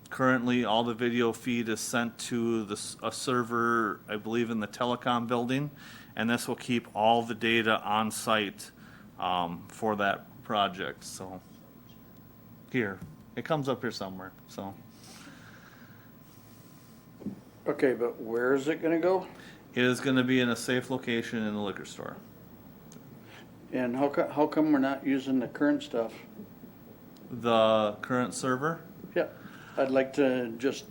Speaker 10: Currently, all the video feed is sent to a server, I believe, in the telecom building, and this will keep all the data on site for that project. So here, it comes up here somewhere. So
Speaker 1: okay, but where is it going to go?
Speaker 10: It is going to be in a safe location in the liquor store.
Speaker 1: And how come we're not using the current stuff?
Speaker 10: The current server?
Speaker 1: Yeah, I'd like to just,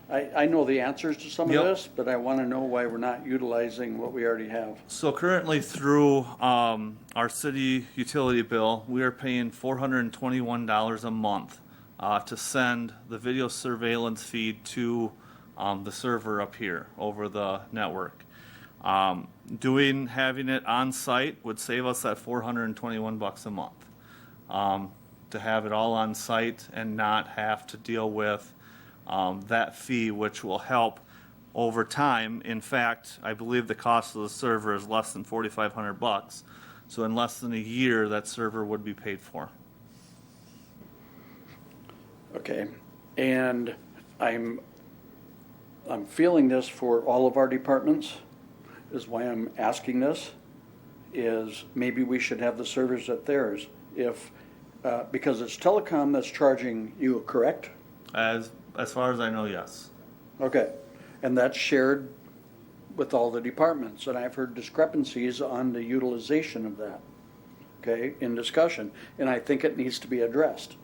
Speaker 1: I know the answers to some of this, but I want to know why we're not utilizing what we already have.
Speaker 10: So currently through our city utility bill, we are paying $421 a month to send the video surveillance feed to the server up here over the network. Having it on site would save us that $421 a month to have it all on site and not have to deal with that fee, which will help over time. In fact, I believe the cost of the server is less than $4,500. So in less than a year, that server would be paid for.
Speaker 1: Okay, and I'm feeling this for all of our departments. Is why I'm asking this, is maybe we should have the servers at theirs, because it's telecom that's charging you, correct?
Speaker 10: As far as I know, yes.
Speaker 1: Okay, and that's shared with all the departments, and I've heard discrepancies on the utilization of that, okay, in discussion, and I think it needs to be addressed.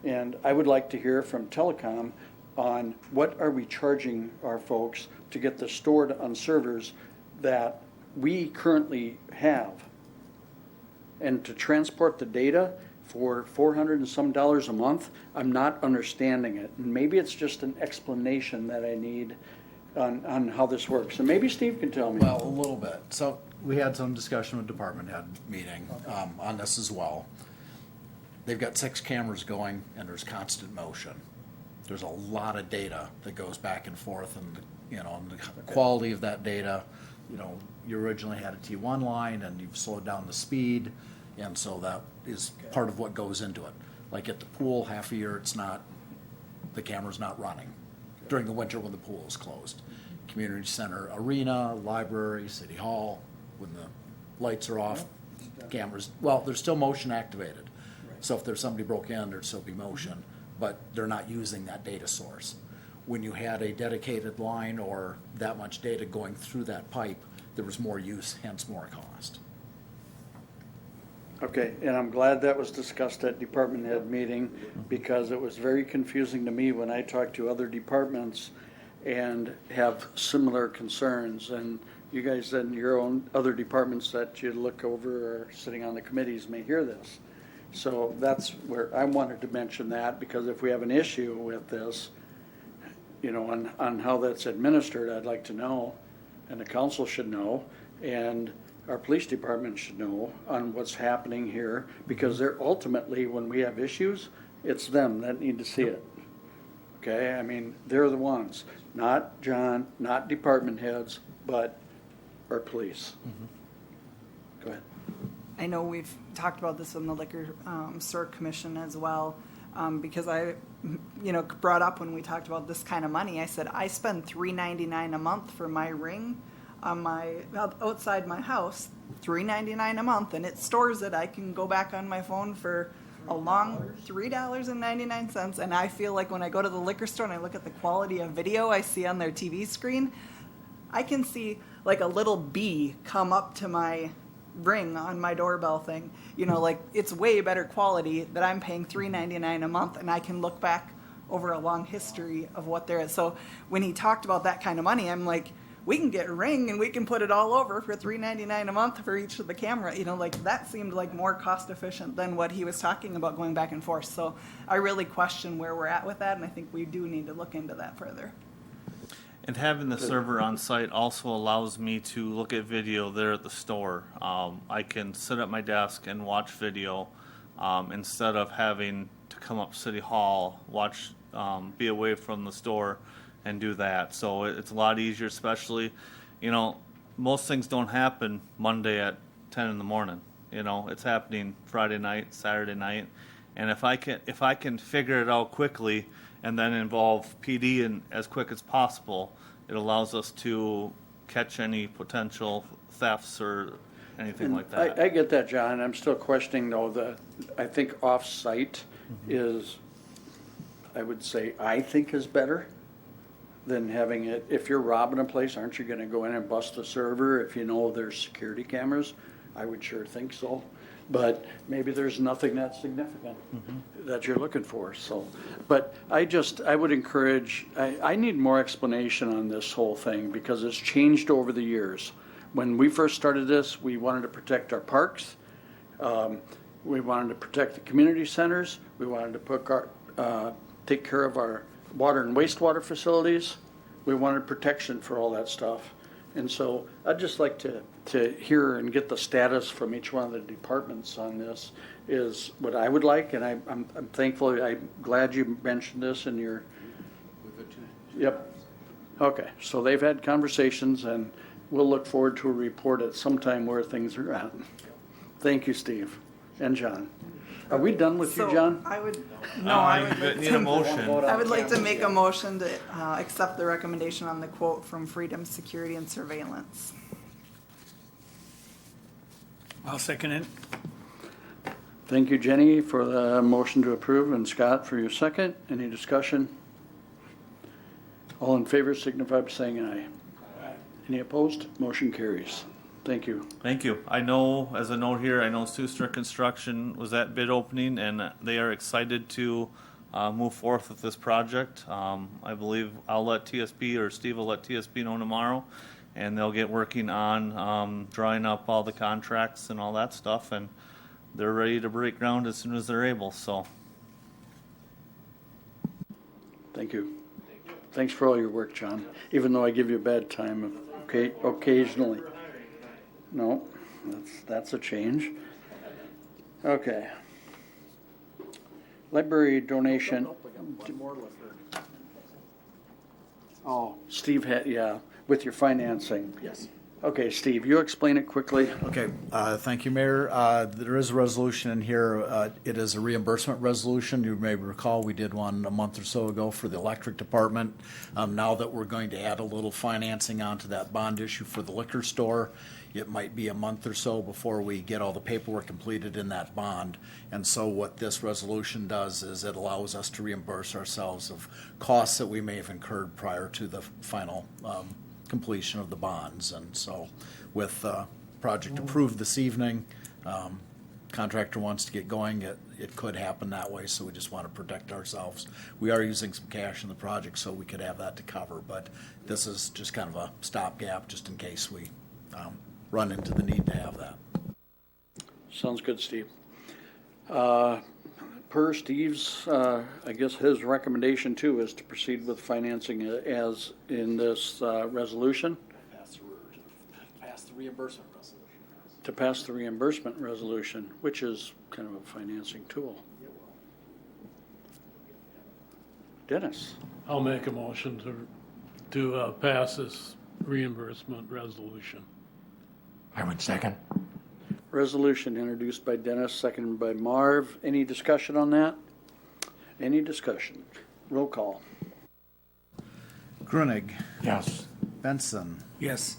Speaker 1: And I would like to hear from telecom on what are we charging our folks to get this stored on servers that we currently have, and to transport the data for $400 and some a month. I'm not understanding it, and maybe it's just an explanation that I need on how this works, and maybe Steve can tell me.
Speaker 5: Well, a little bit. So we had some discussion with department head meeting on this as well. They've got 6 cameras going, and there's constant motion. There's a lot of data that goes back and forth, and and the quality of that data. You originally had a T1 line, and you've slowed down the speed, and so that is part of what goes into it. Like at the pool, half a year the camera's not running during the winter when the pool is closed. Community center, arena, library, city hall, when the lights are off, cameras, well, they're still motion activated. So if there's somebody broke in, there'd still be motion, but they're not using that data source. When you had a dedicated line or that much data going through that pipe, there was more use, hence more cost.
Speaker 1: Okay, and I'm glad that was discussed at department head meeting, because it was very confusing to me when I talked to other departments and have similar concerns. And you guys in your own other departments that you look over or sitting on the committees may hear this. So that's where I wanted to mention that, because if we have an issue with this, you know, on how that's administered, I'd like to know, and the council should know, and our police department should know on what's happening here, because they're ultimately, when we have issues, it's them that need to see it. Okay, I mean, they're the ones, not John, not department heads, but our police. Go ahead.
Speaker 11: I know we've talked about this in the Liquor Store Commission as well, because I, brought up when we talked about this kind of money. I said I spend $3.99 a month for my ring on outside my house, $3.99 a month, and it stores it. I can go back on my phone for a long $3.99, and I feel like when I go to the liquor store and I look at the quality of video I see on their TV screen, I can see like a little bee come up to my ring on my doorbell thing. Like it's way better quality that I'm paying $3.99 a month, and I can look back over a long history of what there is. So when he talked about that kind of money, I'm like, we can get a ring and we can put it all over for $3.99 a month for each of the camera. Like that seemed like more cost efficient than what he was talking about going back and forth. So I really question where we're at with that, and I think we do need to look into that further.
Speaker 10: And having the server on site also allows me to look at video there at the store. I can sit at my desk and watch video instead of having to come up City Hall, watch, be away from the store and do that. So it's a lot easier, especially, most things don't happen Monday at 10 in the morning. It's happening Friday night, Saturday night. And if I can figure it out quickly and then involve PD in as quick as possible, it allows us to catch any potential thefts or anything like that.
Speaker 1: I get that, John. I'm still questioning, though, I think off-site is, I think is better than having it. If you're robbing a place, aren't you going to go in and bust a server if you know there's security cameras? I would sure think so. But maybe there's nothing that significant that you're looking for. So, but I would encourage, I need more explanation on this whole thing, because it's changed over the years. When we first started this, we wanted to protect our parks. We wanted to protect the community centers. We wanted to take care of our water and wastewater facilities. We wanted protection for all that stuff. And so I'd just like to hear and get the status from each one of the departments on this is what I would like. And I'm thankful, I'm glad you mentioned this in your... Yep. Okay, so they've had conversations, and we'll look forward to a report at some time where things are at. Thank you, Steve and John. Are we done with you, John?
Speaker 11: I would
Speaker 10: need a motion.
Speaker 11: I would like to make a motion to accept the recommendation on the quote from Freedom Security and Surveillance.
Speaker 13: I'll second it.
Speaker 1: Thank you, Jenny, for the motion to approve, and Scott for your second. Any discussion? All in favor signify by saying aye. Any opposed? Motion carries. Thank you.
Speaker 10: Thank you. I know, as a note here, I know Suster Construction was at bid opening, and they are excited to move forth with this project. I believe I'll let TSP, or Steve will let TSP know tomorrow, and they'll get working on drawing up all the contracts and all that stuff, and they're ready to break ground as soon as they're able. So,
Speaker 1: Thank you. Thanks for all your work, John. Even though I give you a bad time, occasionally. No, that's a change. Okay. Library donation. Oh, Steve had, with your financing.
Speaker 5: Yes.
Speaker 1: Okay, Steve, you explain it quickly.
Speaker 5: Okay, thank you, Mayor. There is a resolution in here. It is a reimbursement resolution. You may recall we did one a month or so ago for the electric department. Now that we're going to add a little financing onto that bond issue for the liquor store, it might be a month or so before we get all the paperwork completed in that bond. And so what this resolution does is it allows us to reimburse ourselves of costs that we may have incurred prior to the final completion of the bonds. And so with project approved this evening, contractor wants to get going, it could happen that way, so we just want to protect ourselves. We are using some cash in the project, so we could have that to cover, but this is just kind of a stopgap just in case we run into the need to have that.
Speaker 1: Sounds good, Steve. Per Steve's, I guess his recommendation too is to proceed with financing it as in this resolution.
Speaker 5: Pass the reimbursement resolution.
Speaker 1: To pass the reimbursement resolution, which is kind of a financing tool. Dennis.
Speaker 14: I'll make a motion to pass this reimbursement resolution.
Speaker 9: I would second.
Speaker 1: Resolution introduced by Dennis, seconded by Marv. Any discussion on that? Any discussion? Roll call.
Speaker 5: Grunig.
Speaker 9: Yes.
Speaker 5: Benson.
Speaker 13: Yes.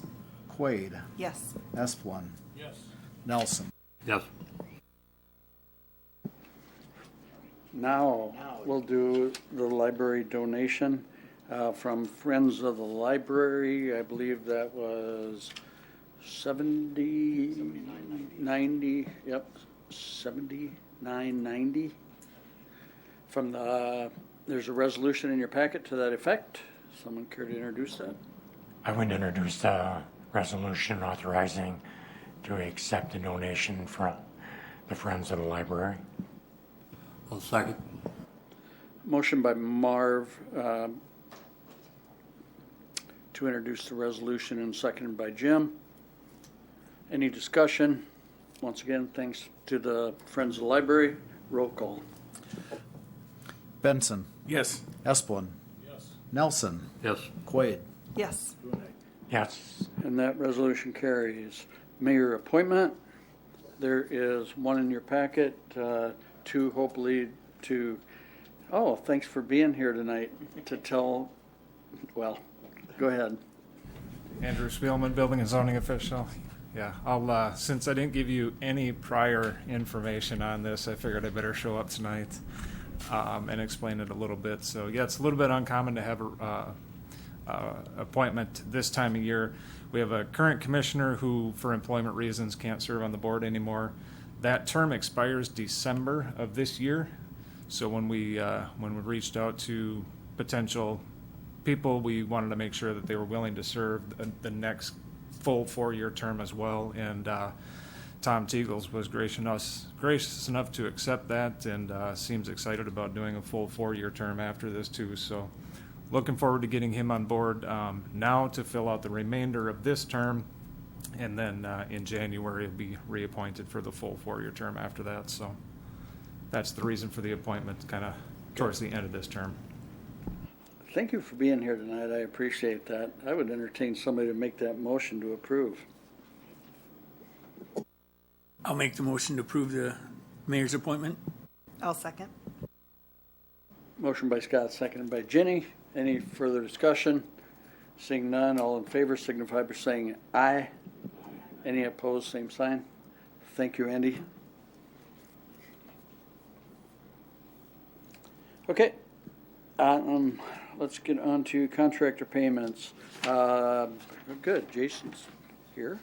Speaker 5: Quaid.
Speaker 11: Yes.
Speaker 5: Esplin.
Speaker 12: Yes.
Speaker 5: Nelson.
Speaker 12: Yes.
Speaker 1: Now we'll do the library donation from Friends of the Library. I believe that was 90, yep, 79.90. From the, there's a resolution in your packet to that effect. Someone care to introduce that?
Speaker 9: I would introduce the resolution authorizing to accept the donation from the Friends of the Library.
Speaker 12: I'll second.
Speaker 1: Motion by Marv to introduce the resolution and seconded by Jim. Any discussion? Once again, thanks to the Friends of the Library. Roll call.
Speaker 5: Benson.
Speaker 13: Yes.
Speaker 5: Esplin.
Speaker 12: Yes.
Speaker 5: Nelson.
Speaker 12: Yes.
Speaker 5: Quaid.
Speaker 11: Yes.
Speaker 9: Yes.
Speaker 1: And that resolution carries. Mayor appointment. There is one in your packet, two hopefully to, oh, thanks for being here tonight to tell, well, go ahead.
Speaker 15: Andrew Spielman, Building and Zoning Official. Yeah, I'll, since I didn't give you any prior information on this, I figured I better show up tonight and explain it a little bit. So yeah, it's a little bit uncommon to have a appointment this time of year. We have a current commissioner who, for employment reasons, can't serve on the board anymore. That term expires December of this year. So when we reached out to potential people, we wanted to make sure that they were willing to serve the next full 4-year term as well. And Tom Teagles was gracious enough to accept that, and seems excited about doing a full 4-year term after this too. So looking forward to getting him on board now to fill out the remainder of this term, and then in January he'll be reappointed for the full 4-year term after that. So that's the reason for the appointment, kind of towards the end of this term.
Speaker 1: Thank you for being here tonight. I appreciate that. I would entertain somebody to make that motion to approve.
Speaker 13: I'll make the motion to approve the mayor's appointment.
Speaker 11: I'll second.
Speaker 1: Motion by Scott, seconded by Jenny. Any further discussion? Seeing none, all in favor signify by saying aye. Any opposed, same sign. Thank you, Andy. Okay. Let's get on to contractor payments. Good, Jason's here.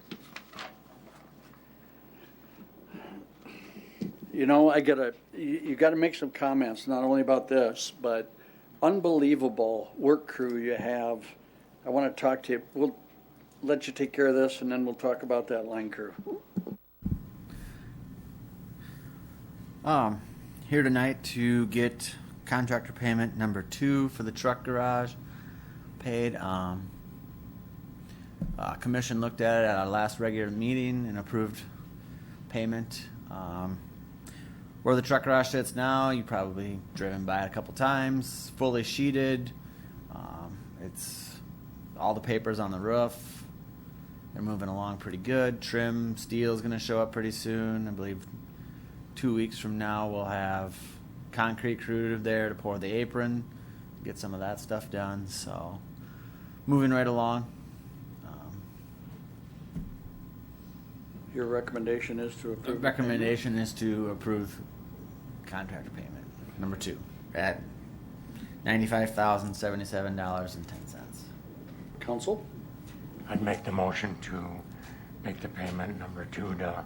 Speaker 1: You know, you gotta make some comments, not only about this, but unbelievable work crew you have. I want to talk to you. We'll let you take care of this, and then we'll talk about that line crew.
Speaker 23: Here tonight to get contractor payment number 2 for the truck garage paid. Commission looked at it at our last regular meeting and approved payment. Where the truck garage sits now, you probably driven by it a couple times. Fully sheeted. It's all the papers on the roof. they're moving along pretty good. Trim steel is going to show up pretty soon. I believe 2 weeks from now we'll have concrete crew there to pour the apron, get some of that stuff done. So moving right along.
Speaker 1: Your recommendation is to approve?
Speaker 23: The recommendation is to approve contractor payment number 2 at $95,077.10.
Speaker 1: Council?
Speaker 9: I'd make the motion to make the payment number 2 to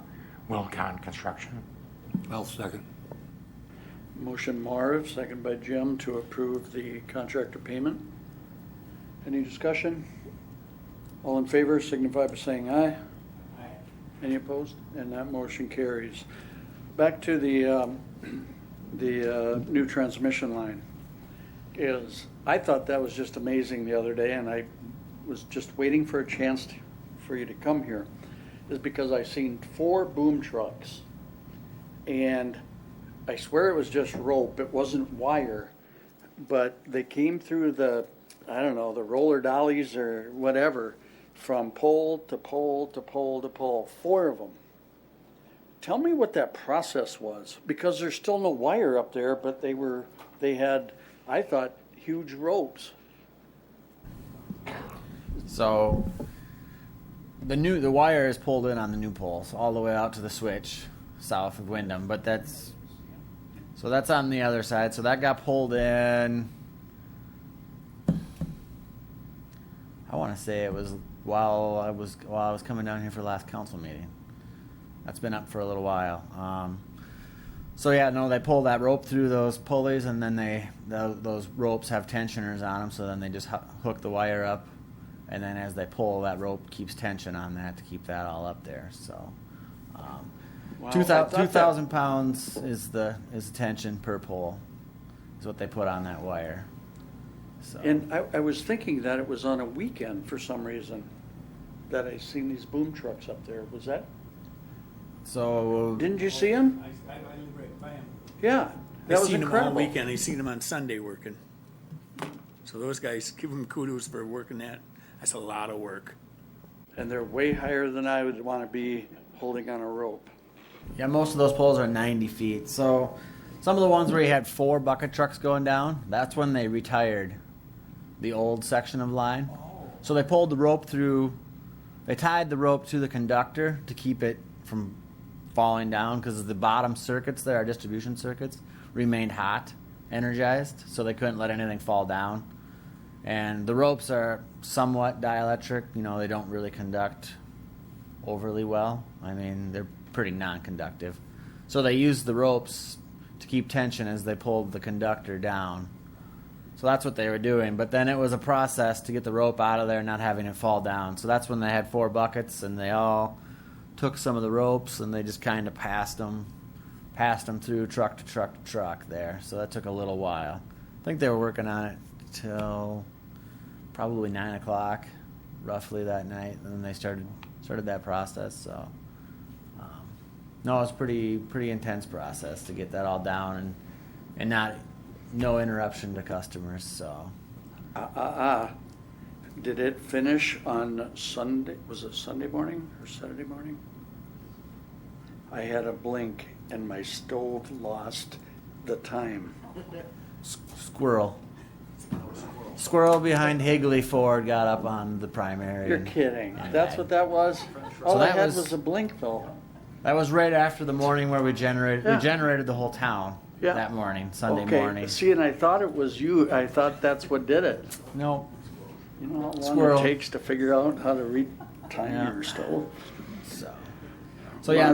Speaker 9: Wilcon Construction.
Speaker 12: I'll second.
Speaker 1: Motion Marv, second by Jim, to approve the contractor payment. Any discussion? All in favor signify by saying aye. Aye. Any opposed? And that motion carries. Back to the new transmission line. I thought that was just amazing the other day, and I was just waiting for a chance for you to come here, is because I seen 4 boom trucks, and I swear it was just rope. It wasn't wire, but they came through the roller dollies or whatever, from pole to pole to pole to pole, 4 of them. Tell me what that process was, because there's still no wire up there, but they had, I thought, huge ropes.
Speaker 23: So the wire is pulled in on the new poles all the way out to the switch south of Windom, but that's on the other side. So that got pulled in. I want to say it was while I was coming down here for the last council meeting. That's been up for a little while. They pull that rope through those pulleys, and then those ropes have tensioners on them. So then they just hook the wire up, and then as they pull, that rope keeps tension on that to keep that all up there. So,
Speaker 1: Wow,
Speaker 23: 2,000 pounds is the tension per pole, is what they put on that wire. So.
Speaker 1: And I was thinking that it was on a weekend for some reason that I seen these boom trucks up there. Was that?
Speaker 23: So
Speaker 1: didn't you see them?
Speaker 13: I live right by 'em.
Speaker 1: Yeah, that was
Speaker 13: I seen
Speaker 1: incredible.
Speaker 13: them all weekend. I seen them on Sunday working. So those guys, give them kudos for working that. That's a lot of work.
Speaker 1: And they're way higher than I would want to be holding on a rope.
Speaker 23: Yeah, most of those poles are 90 feet. So some of the ones where you had 4 bucket trucks going down, that's when they retired the old section of line. So they pulled the rope through, they tied the rope to the conductor to keep it from falling down, because the bottom circuits there, our distribution circuits, remained hot, energized, so they couldn't let anything fall down. And the ropes are somewhat dielectric, they don't really conduct overly well. I mean, they're pretty non-conductive. So they used the ropes to keep tension as they pulled the conductor down. So that's what they were doing. But then it was a process to get the rope out of there and not having it fall down. So that's when they had 4 buckets, and they all took some of the ropes and they just kind of passed them through truck to truck to truck there. So that took a little while. I think they were working on it till probably 9 o'clock, roughly, that night, and then they started that process. So no, it's pretty intense process to get that all down and no interruption to customers. So
Speaker 1: Did it finish on Sunday? Was it Sunday morning or Saturday morning? I had a blink and my stove lost the time.
Speaker 23: Squirrel behind Higley Ford got up on the primary.
Speaker 1: You're kidding. That's what that was? All I had was a blink, though.
Speaker 23: That was right after the morning where we generated.
Speaker 1: Yeah.
Speaker 23: We generated the whole town that morning, Sunday morning.
Speaker 1: See, and I thought it was you. I thought that's what did it.
Speaker 23: No.
Speaker 1: You know how long
Speaker 23: Squirrel.
Speaker 1: it takes to figure out how to retime your stove?
Speaker 23: So yeah,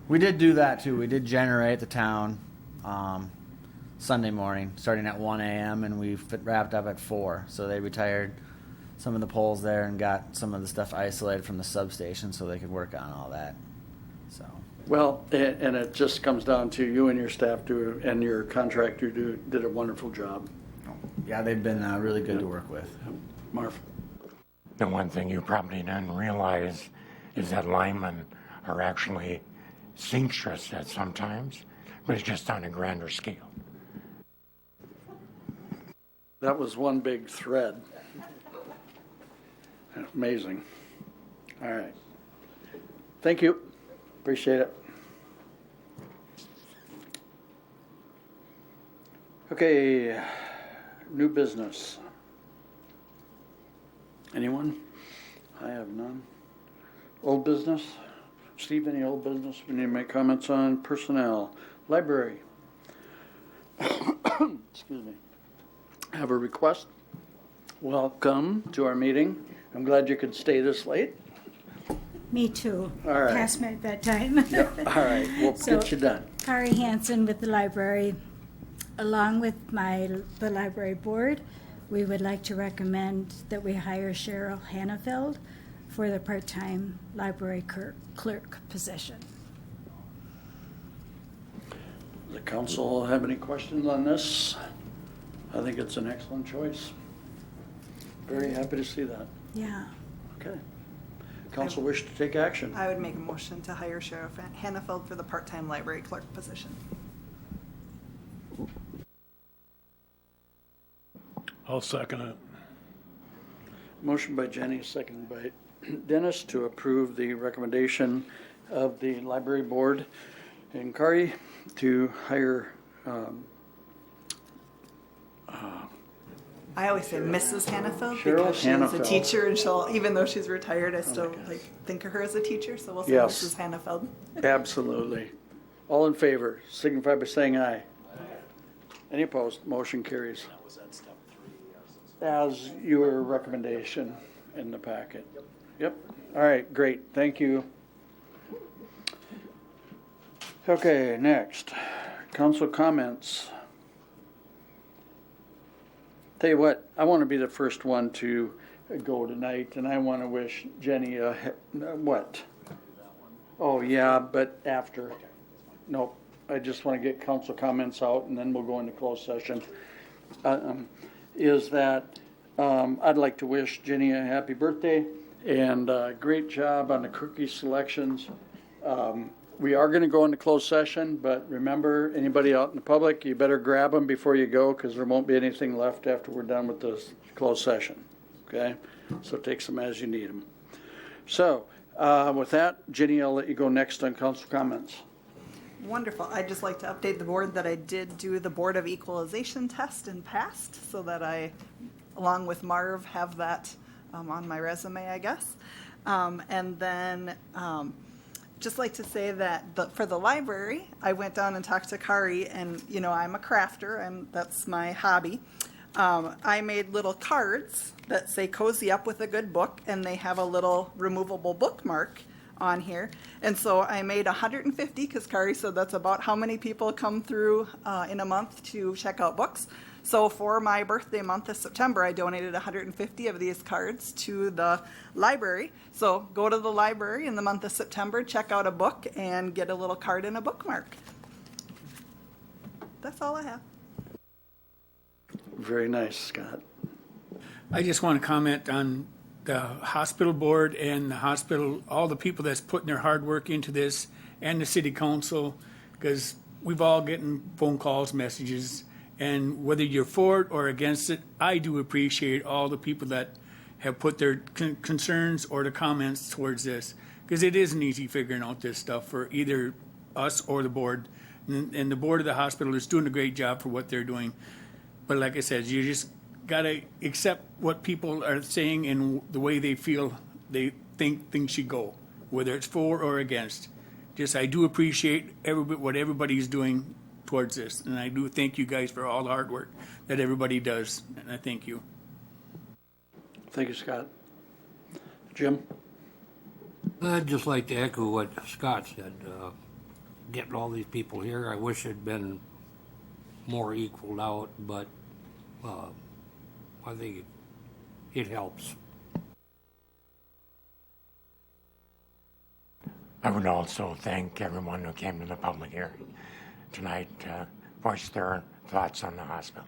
Speaker 23: we did do that too. We did generate the town Sunday morning, starting at 1 a.m. and we wrapped up at 4. So they retired some of the poles there and got some of the stuff isolated from the substation so they could work on all that. So.
Speaker 1: Well, and it just comes down to you and your staff and your contractor did a wonderful job.
Speaker 23: Yeah, they've been really good to work with.
Speaker 1: Marv.
Speaker 9: The one thing you probably didn't realize is that linemen are actually seamstress at sometimes, but it's just on a grander scale.
Speaker 1: That was one big thread. Amazing. All right. Thank you. Appreciate it. Okay, new business. Anyone? I have none. Old business? Steve, any old business? We need to make comments on personnel. Library. Excuse me. Have a request. Welcome to our meeting. I'm glad you could stay this late.
Speaker 16: Me too.
Speaker 1: All right.
Speaker 16: Past my bedtime.
Speaker 1: Yep. All right, we'll get you done.
Speaker 16: Kari Hansen with the library. Along with the library board, we would like to recommend that we hire Cheryl Hannafeld for the part-time library clerk position.
Speaker 1: Does the council have any questions on this? I think it's an excellent choice. Very happy to see that.
Speaker 16: Yeah.
Speaker 1: Okay. Council wish to take action.
Speaker 11: I would make a motion to hire Sheriff Hannafeld for the part-time library clerk position.
Speaker 14: I'll second it.
Speaker 1: Motion by Jenny, seconded by Dennis to approve the recommendation of the library board and Kari to hire
Speaker 11: I always say Mrs. Hannafeld
Speaker 1: Cheryl
Speaker 11: because she's
Speaker 1: Hannafeld.
Speaker 11: a teacher, and she'll, even though she's retired, I still think of her as a teacher. So we'll say
Speaker 1: Yes.
Speaker 11: Mrs. Hannafeld.
Speaker 1: Absolutely. All in favor, signify by saying aye. Any opposed? Motion carries. As your recommendation in the packet. Yep. All right, great. Thank you. Okay, next. Council comments. Tell you what, I want to be the first one to go tonight, and I want to wish Jenny a what? Oh, yeah, but after. Nope. I just want to get council comments out, and then we'll go into closed session. Is that I'd like to wish Jenny a happy birthday and great job on the cookie selections. We are going to go into closed session, but remember, anybody out in the public, you better grab them before you go because there won't be anything left after we're done with this closed session. Okay? So take some as you need them. So with that, Jenny, I'll let you go next on council comments.
Speaker 11: Wonderful. I'd just like to update the board that I did do the Board of Equalization test and passed, so that I, along with Marv, have that on my resume, I guess. And then just like to say that for the library, I went down and talked to Kari, and you know, I'm a crafter, and that's my hobby. I made little cards that say "Cozy Up with a Good Book," and they have a little removable bookmark on here. And so I made 150 because Kari said that's about how many people come through in a month to check out books. So for my birthday month of September, I donated 150 of these cards to the library. So go to the library in the month of September, check out a book, and get a little card and a bookmark. That's all I have.
Speaker 1: Very nice, Scott.
Speaker 13: I just want to comment on the hospital board and the hospital, all the people that's putting their hard work into this, and the city council, because we've all gotten phone calls, messages, and whether you're for it or against it, I do appreciate all the people that have put their concerns or the comments towards this, because it isn't easy figuring out this stuff for either us or the board. And the board of the hospital is doing a great job for what they're doing. But like I said, you just got to accept what people are saying and the way they feel they think things should go, whether it's for or against. Just, I do appreciate what everybody's doing towards this, and I do thank you guys for all the hard work that everybody does, and I thank you.
Speaker 1: Thank you, Scott. Jim?
Speaker 12: I'd just like to echo what Scott said. Getting all these people here, I wish it'd been more equaled out, but I think it helps.
Speaker 9: I would also thank everyone who came to the public hearing tonight to voice their thoughts on the hospital.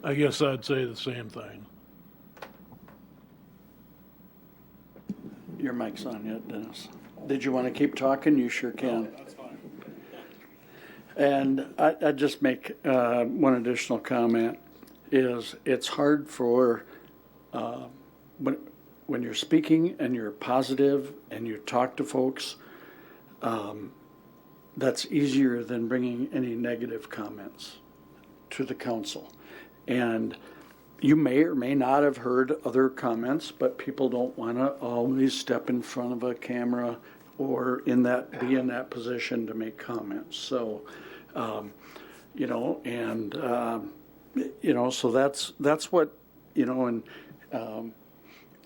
Speaker 14: I guess I'd say the same thing.
Speaker 1: Your mic's on yet, Dennis. Did you want to keep talking? You sure can.
Speaker 14: No, that's fine.
Speaker 1: And I'd just make one additional comment. is it's hard for when you're speaking and you're positive and you talk to folks, that's easier than bringing any negative comments to the council. And you may or may not have heard other comments, but people don't want to always step in front of a camera or be in that position to make comments. So, so that's what, and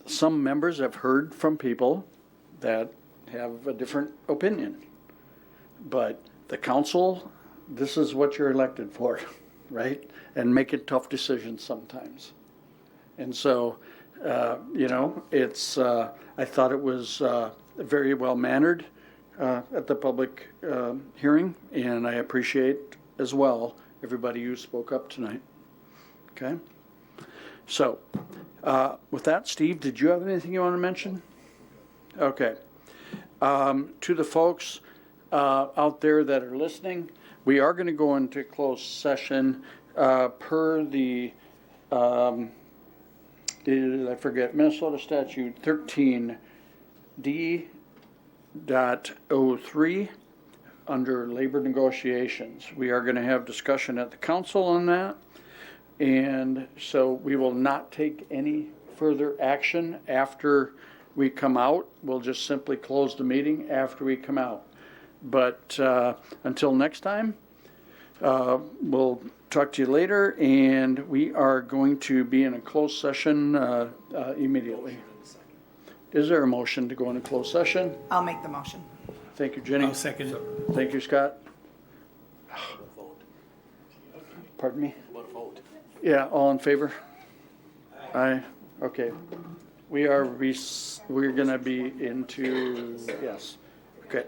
Speaker 1: some members have heard from people that have a different opinion. But the council, this is what you're elected for, right? And making tough decisions sometimes. And so, I thought it was very well mannered at the public hearing, and I appreciate as well everybody who spoke up tonight. Okay? So, with that, Steve, did you have anything you want to mention? Okay. To the folks out there that are listening, we are going to go into closed session per the, Minnesota statute 13D.03 under labor negotiations. We are going to have discussion at the council on that. And so we will not take any further action after we come out. We'll just simply close the meeting after we come out. But until next time, we'll talk to you later, and we are going to be in a closed session immediately. Is there a motion to go into closed session?
Speaker 11: I'll make the motion.
Speaker 1: Thank you, Jenny.
Speaker 13: I'll second it.
Speaker 1: Thank you, Scott. Pardon me? Yeah, all in favor? Aye. Okay. We're going to be into, yes. Okay.